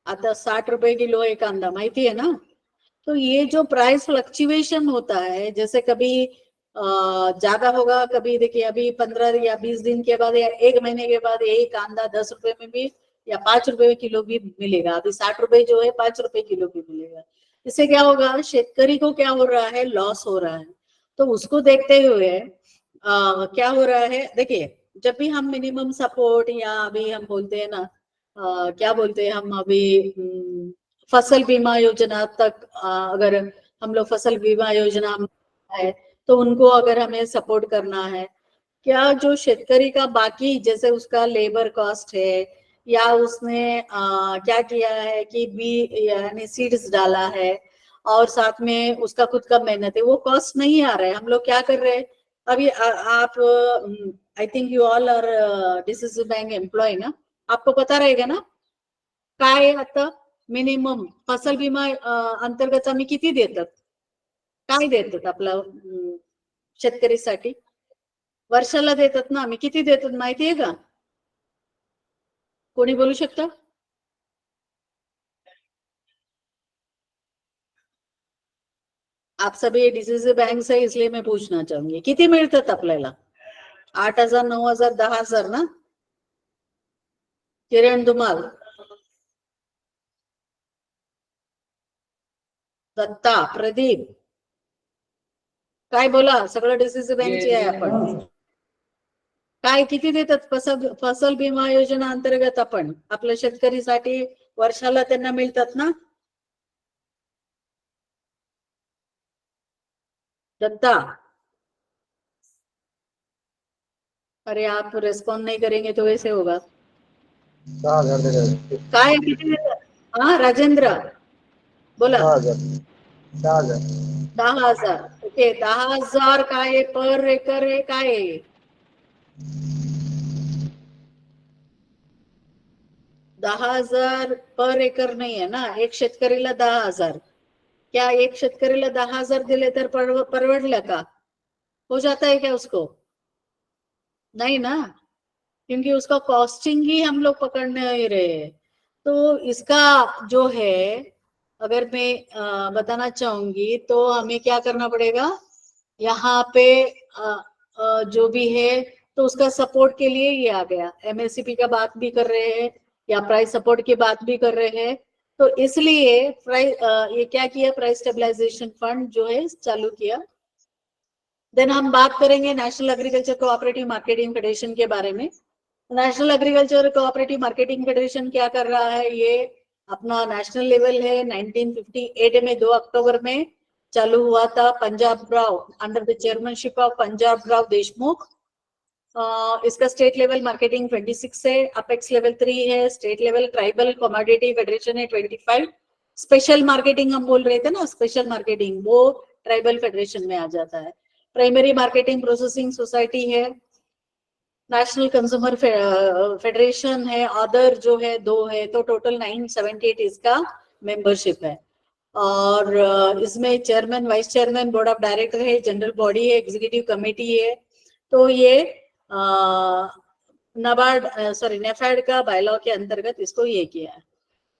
आता 60 रुपए किलो है कांदा, माहिती है ना? तो ये जो प्राइस फ्लक्चुएशन होता है, जैसे कभी ज्यादा होगा, कभी देखिए अभी 15 या 20 दिन के बाद या 1 महीने के बाद यही कांदा 10 रुपए में भी या 5 रुपए किलो भी मिलेगा। अभी 60 रुपए जो है 5 रुपए किलो भी मिलेगा। इससे क्या होगा, शेतकरी को क्या हो रहा है, लॉस हो रहा है। तो उसको देखते हुए क्या हो रहा है, देखिए जब भी हम मिनिमम सपोर्ट या अभी हम बोलते हैं ना, क्या बोलते हैं हम अभी, फसल बीमा योजना तक अगर हम लोग फसल बीमा योजना है तो उनको अगर हमें सपोर्ट करना है, क्या जो शेतकरी का बाकी जैसे उसका लेबर कॉस्ट है, या उसने क्या किया है कि बी यानी सीड्स डाला है, और साथ में उसका खुद का मेहनत है, वो कॉस्ट नहीं आ रहा है। हम लोग क्या कर रहे हैं अभी, आप I think you all are DCC bank employ ना, आपको पता रहेगा ना काय आता मिनिमम फसल विमा अंतर्गत आम्ही किती देतात, काय देतात आपला शेतकरीसाठी वर्षाला देतात ना, आम्ही किती देतात माहितीये का? कोणी बोलू शकता? आप सभी डीसीसी बैंक से इसलिए मैं पूछना चाहूंगी, किती मिळतात आपल्याला? 8,000, 9,000, 10,000 ना. किरण धुमाल, दत्ता, प्रदीप, काय बोला? सगळं डिसिजन बँकची आहे आपण. काय किती देतात फसल बीमा योजना अंतर्गत आपण आपल्या शेतकरीसाठी वर्षाला त्यांना मिळतात ना. दत्ता, अरे आप रिस्पॉन्ड नहीं करेंगे तो वैसे होगा. 10,000 दे रहे. काय किती देतात? हा राजेंद्र बोला. 10,000. 10,000. ओके, 10,000 काय आहे पर एकर आहे काय आहे? 10,000 पर एकर नाही आहे ना. एक शेतकरीला 10,000. क्या एक शेतकरीला 10,000 दिले तर परवडलं का? हो जाता है क्या उसको? नहीं ना, क्योंकि उसका कॉस्टिंग ही हम लोग पकड़ नहीं रहे. तो इसका जो है अगर मैं बताना चाहूंगी तो हमें क्या करना पड़ेगा यहाँ पे जो भी है तो उसका सपोर्ट के लिए ये आ गया. एमएसपी का बात भी कर रहे हैं या प्राइस सपोर्ट की बात भी कर रहे हैं. तो इसलिए प्राइस ये क्या किया, प्राइस स्टेबलाइजेशन फंड जो है चालू किया. देन हम बात करेंगे national agriculture cooperative marketing federation के बारे में. National agriculture cooperative marketing federation क्या कर रहा है, ये अपना नेशनल लेवल है. 1958 में 2 अक्टूबर में चालू हुआ था. Punjab Rao under the chairmanship of Punjab Rao Deshmukh. इसका स्टेट लेवल मार्केटिंग 26 है, अपेक्स लेवल 3 है, state level tribal commodity federation है 25. स्पेशल मार्केटिंग हम बोल रहे थे ना, स्पेशल मार्केटिंग वो ट्राइबल फेडरेशन में आ जाता है. प्राइमरी मार्केटिंग प्रोसेसिंग सोसाइटी है, नेशनल कंज्यूमर फेडरेशन है, अदर जो है 2 है, तो टोटल 978 इसका मेंबरशिप है. और इसमें chairman, vice chairman, board of director है, जनरल बॉडी है, एग्जीक्यूटिव कमेटी है. तो ये नेफेड का बायलॉ के अंतर्गत इसको ये किया है.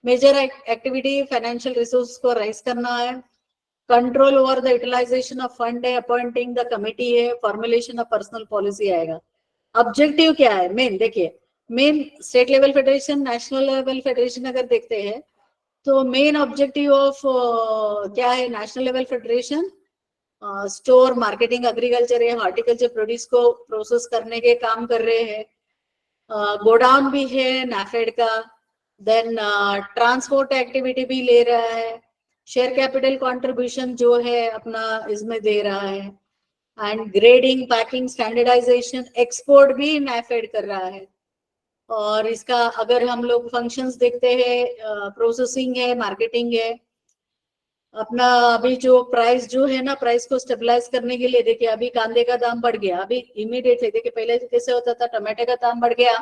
मेजर एक्टिविटी फाइनेंशियल रिसोर्स को राइज करना है, control over the utilisation of fund है, अपॉइंटिंग द कमिटी है, फॉर्मुलेशन ऑफ पर्सनल पॉलिसी आएगा. ऑब्जेक्टिव क्या है मेन, देखिए main state level federation, national level federation अगर देखते हैं तो मेन ऑब्जेक्टिव ऑफ क्या है, national level federation store marketing agriculture है, हॉर्टिकल्चर प्रोड्यूस को प्रोसेस करने के काम कर रहे हैं. गोडाउन भी है नाफेड का. देन ट्रांसपोर्ट एक्टिविटी भी ले रहा है. शेयर कैपिटल कंट्रीब्यूशन जो है अपना इसमें दे रहा है. And grading, packing, standardisation, export भी नाफेड कर रहा है. और इसका अगर हम लोग फंक्शंस देखते हैं, प्रोसेसिंग है, मार्केटिंग है. अपना अभी जो प्राइस जो है ना, प्राइस को स्टेबलाइज करने के लिए देखिए अभी कांदे का दाम बढ़ गया. अभी इमीडिएटली देखिए पहले कैसे होता था, टमाटे का दाम बढ़ गया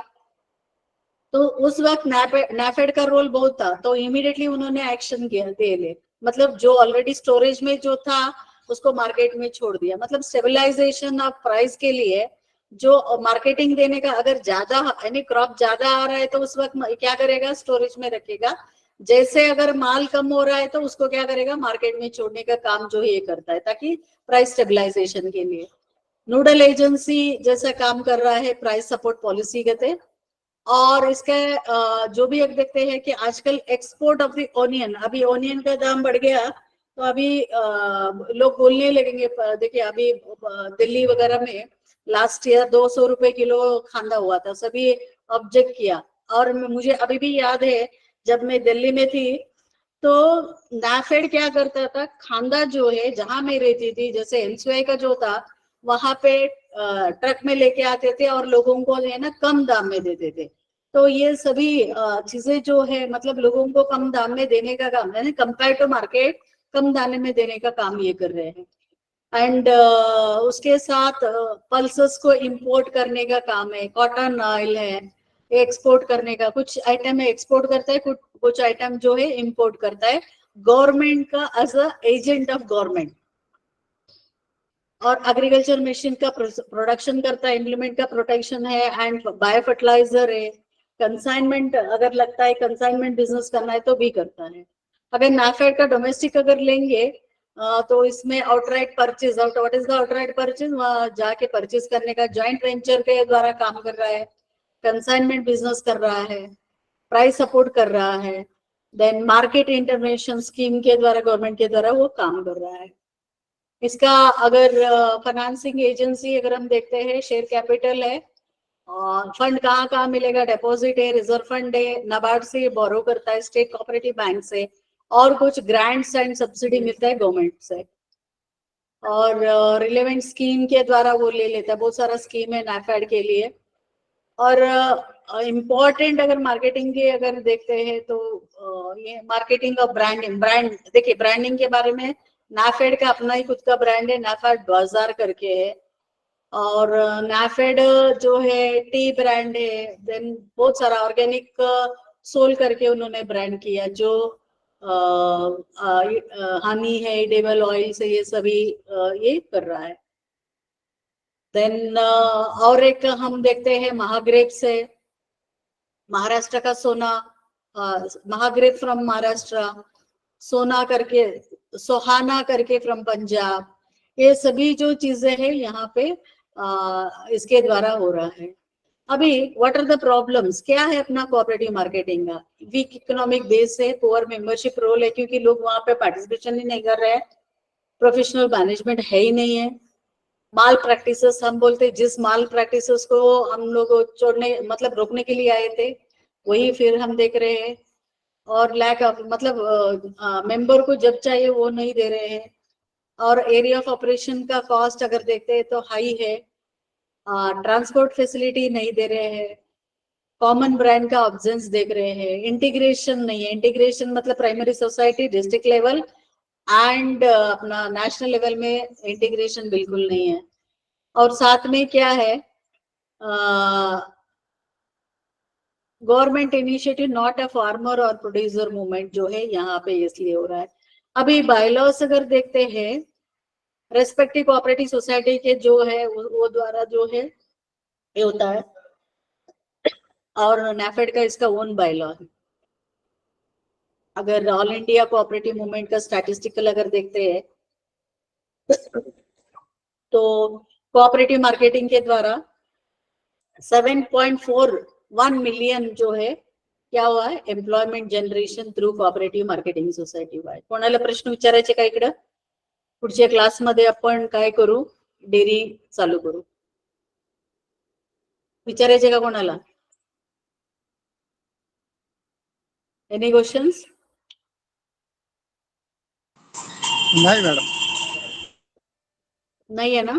तो उस वक्त नाफेड का रोल बहुत था, तो इमीडिएटली उन्होंने एक्शन किया दे ले. मतलब जो ऑलरेडी स्टोरेज में जो था उसको मार्केट में छोड़ दिया. मतलब स्टेबलाइजेशन ऑफ प्राइस के लिए जो मार्केटिंग देने का, अगर ज्यादा यानी क्रॉप ज्यादा आ रहा है तो उस वक्त क्या करेगा, स्टोरेज में रखेगा. जैसे अगर माल कम हो रहा है तो उसको क्या करेगा, मार्केट में छोड़ने का काम जो ये करता है ताकि प्राइस स्टेबलाइजेशन के लिए. नोडल एजेंसी जैसा काम कर रहा है प्राइस सपोर्ट पॉलिसी कहते. और इसके जो भी एक देखते हैं कि आजकल एक्सपोर्ट ऑफ द ओनियन, अभी ओनियन का दाम बढ़ गया तो अभी लोग बोलने लगेंगे. देखिए अभी दिल्ली वगैरह में लास्ट ईयर 200 रुपए किलो खांदा हुआ था, सभी ऑब्जेक्ट किया. और मुझे अभी भी याद है जब मैं दिल्ली में थी तो नाफेड क्या करता था, खांदा जो है जहां मैं रहती थी, जैसे एलसीआई का जो था वहां पे ट्रक में लेके आते थे और लोगों को है ना कम दाम में देते थे. तो ये सभी चीजें जो है मतलब लोगों को कम दाम में देने का काम है, कंपेयर टू मार्केट कम दाने में देने का काम ये कर रहे हैं. एंड उसके साथ पल्सेस को इंपोर्ट करने का काम है. कॉटन ऑयल है एक्सपोर्ट करने का, कुछ आइटम है एक्सपोर्ट करता है, कुछ आइटम जो है इंपोर्ट करता है गवर्नमेंट का as a agent of government. और एग्रीकल्चर मशीन का प्रोडक्शन करता है, इम्प्लीमेंट का प्रोटेक्शन है. एंड बायो फर्टिलाइजर है. कंसाइनमेंट अगर लगता है कंसाइनमेंट बिजनेस करना है तो भी करता है. अगर नाफेड का डोमेस्टिक अगर लेंगे तो इसमें outright purchase, what is the outright purchase, वहाँ जाके परचेज करने का, जॉइंट वेंचर के द्वारा काम कर रहा है, कंसाइनमेंट बिजनेस कर रहा है, प्राइस सपोर्ट कर रहा है, देन मार्केट इंटरवेंशन स्कीम के द्वारा गवर्नमेंट के द्वारा वो काम कर रहा है। इसका अगर फाइनेंसिंग एजेंसी अगर हम देखते हैं, शेयर कैपिटल है, फंड कहाँ कहाँ मिलेगा, डिपॉजिट है, रिजर्व फंड है, नाबार्ड से बोरो करता है, स्टेट कोऑपरेटिव बैंक से, और कुछ ग्रांट्स एंड सब्सिडी मिलता है गवर्नमेंट से, और रिलेवेंट स्कीम के द्वारा वो ले लेता है, बहुत सारा स्कीम है नाफेड के लिए। और इम्पोर्टेंट अगर मार्केटिंग के अगर देखते हैं तो ये मार्केटिंग ऑफ ब्रांडिंग, ब्रांड देखिए, ब्रांडिंग के बारे में नाफेड का अपना ही खुद का ब्रांड है, नाफेड बाजार करके है, और नाफेड जो है टी ब्रांड है, देन बहुत सारा ऑर्गेनिक सोल करके उन्होंने ब्रांड किया, जो हनी है, एडिबल ऑयल से ये सभी ये कर रहा है। देन और एक हम देखते हैं महाग्रेप से, महाराष्ट्र का सोना, महाग्रेप फ्रॉम महाराष्ट्र, सोना करके, सोहाना करके फ्रॉम पंजाब, ये सभी जो चीजें हैं यहाँ पे इसके द्वारा हो रहा है। अभी व्हाट आर द प्रॉब्लम्स, क्या है अपना कोऑपरेटिव मार्केटिंग का? वीक इकोनॉमिक बेस है, पुअर मेंबरशिप रोल है, क्योंकि लोग वहां पे पार्टिसिपेशन ही नहीं कर रहे हैं, प्रोफेशनल मैनेजमेंट है ही नहीं है, माल प्रैक्टिसेस हम बोलते हैं, जिस माल प्रैक्टिसेस को हम लोग छोड़ने मतलब रोकने के लिए आए थे वही फिर हम देख रहे हैं, और लैक ऑफ मतलब मेंबर को जब चाहिए वो नहीं दे रहे हैं, और एरिया ऑफ ऑपरेशन का कॉस्ट अगर देखते हैं तो हाई है, ट्रांसपोर्ट फैसिलिटी नहीं दे रहे हैं, कॉमन ब्रांड का ऑब्जेंस देख रहे हैं, इंटीग्रेशन नहीं है, इंटीग्रेशन मतलब primary society, district level and अपना नेशनल लेवल में इंटीग्रेशन बिल्कुल नहीं है। और साथ में क्या है, government initiative not a farmer और प्रोड्यूसर मूवमेंट जो है यहाँ पे इसलिए हो रहा है। अभी बायलॉस अगर देखते हैं, रेस्पेक्टिव कोऑपरेटिव सोसाइटी के जो है वो द्वारा जो है ये होता है, और नाफेड का इसका ओन बायलॉ है। अगर ऑल इंडिया कोऑपरेटिव मूवमेंट का स्टैटिस्टिकल अगर देखते हैं तो कोऑपरेटिव मार्केटिंग के द्वारा 7.41 मिलियन जो है क्या हुआ है, employment generation through cooperative marketing society वाय। कोणाला प्रश्न विचारायचे का इकडं? पुढच्या क्लासमध्ये आपण काय करू, डेअरी चालू करू, विचारायचे का कोणाला? Any questions? नाही मॅडम, नहीं है ना?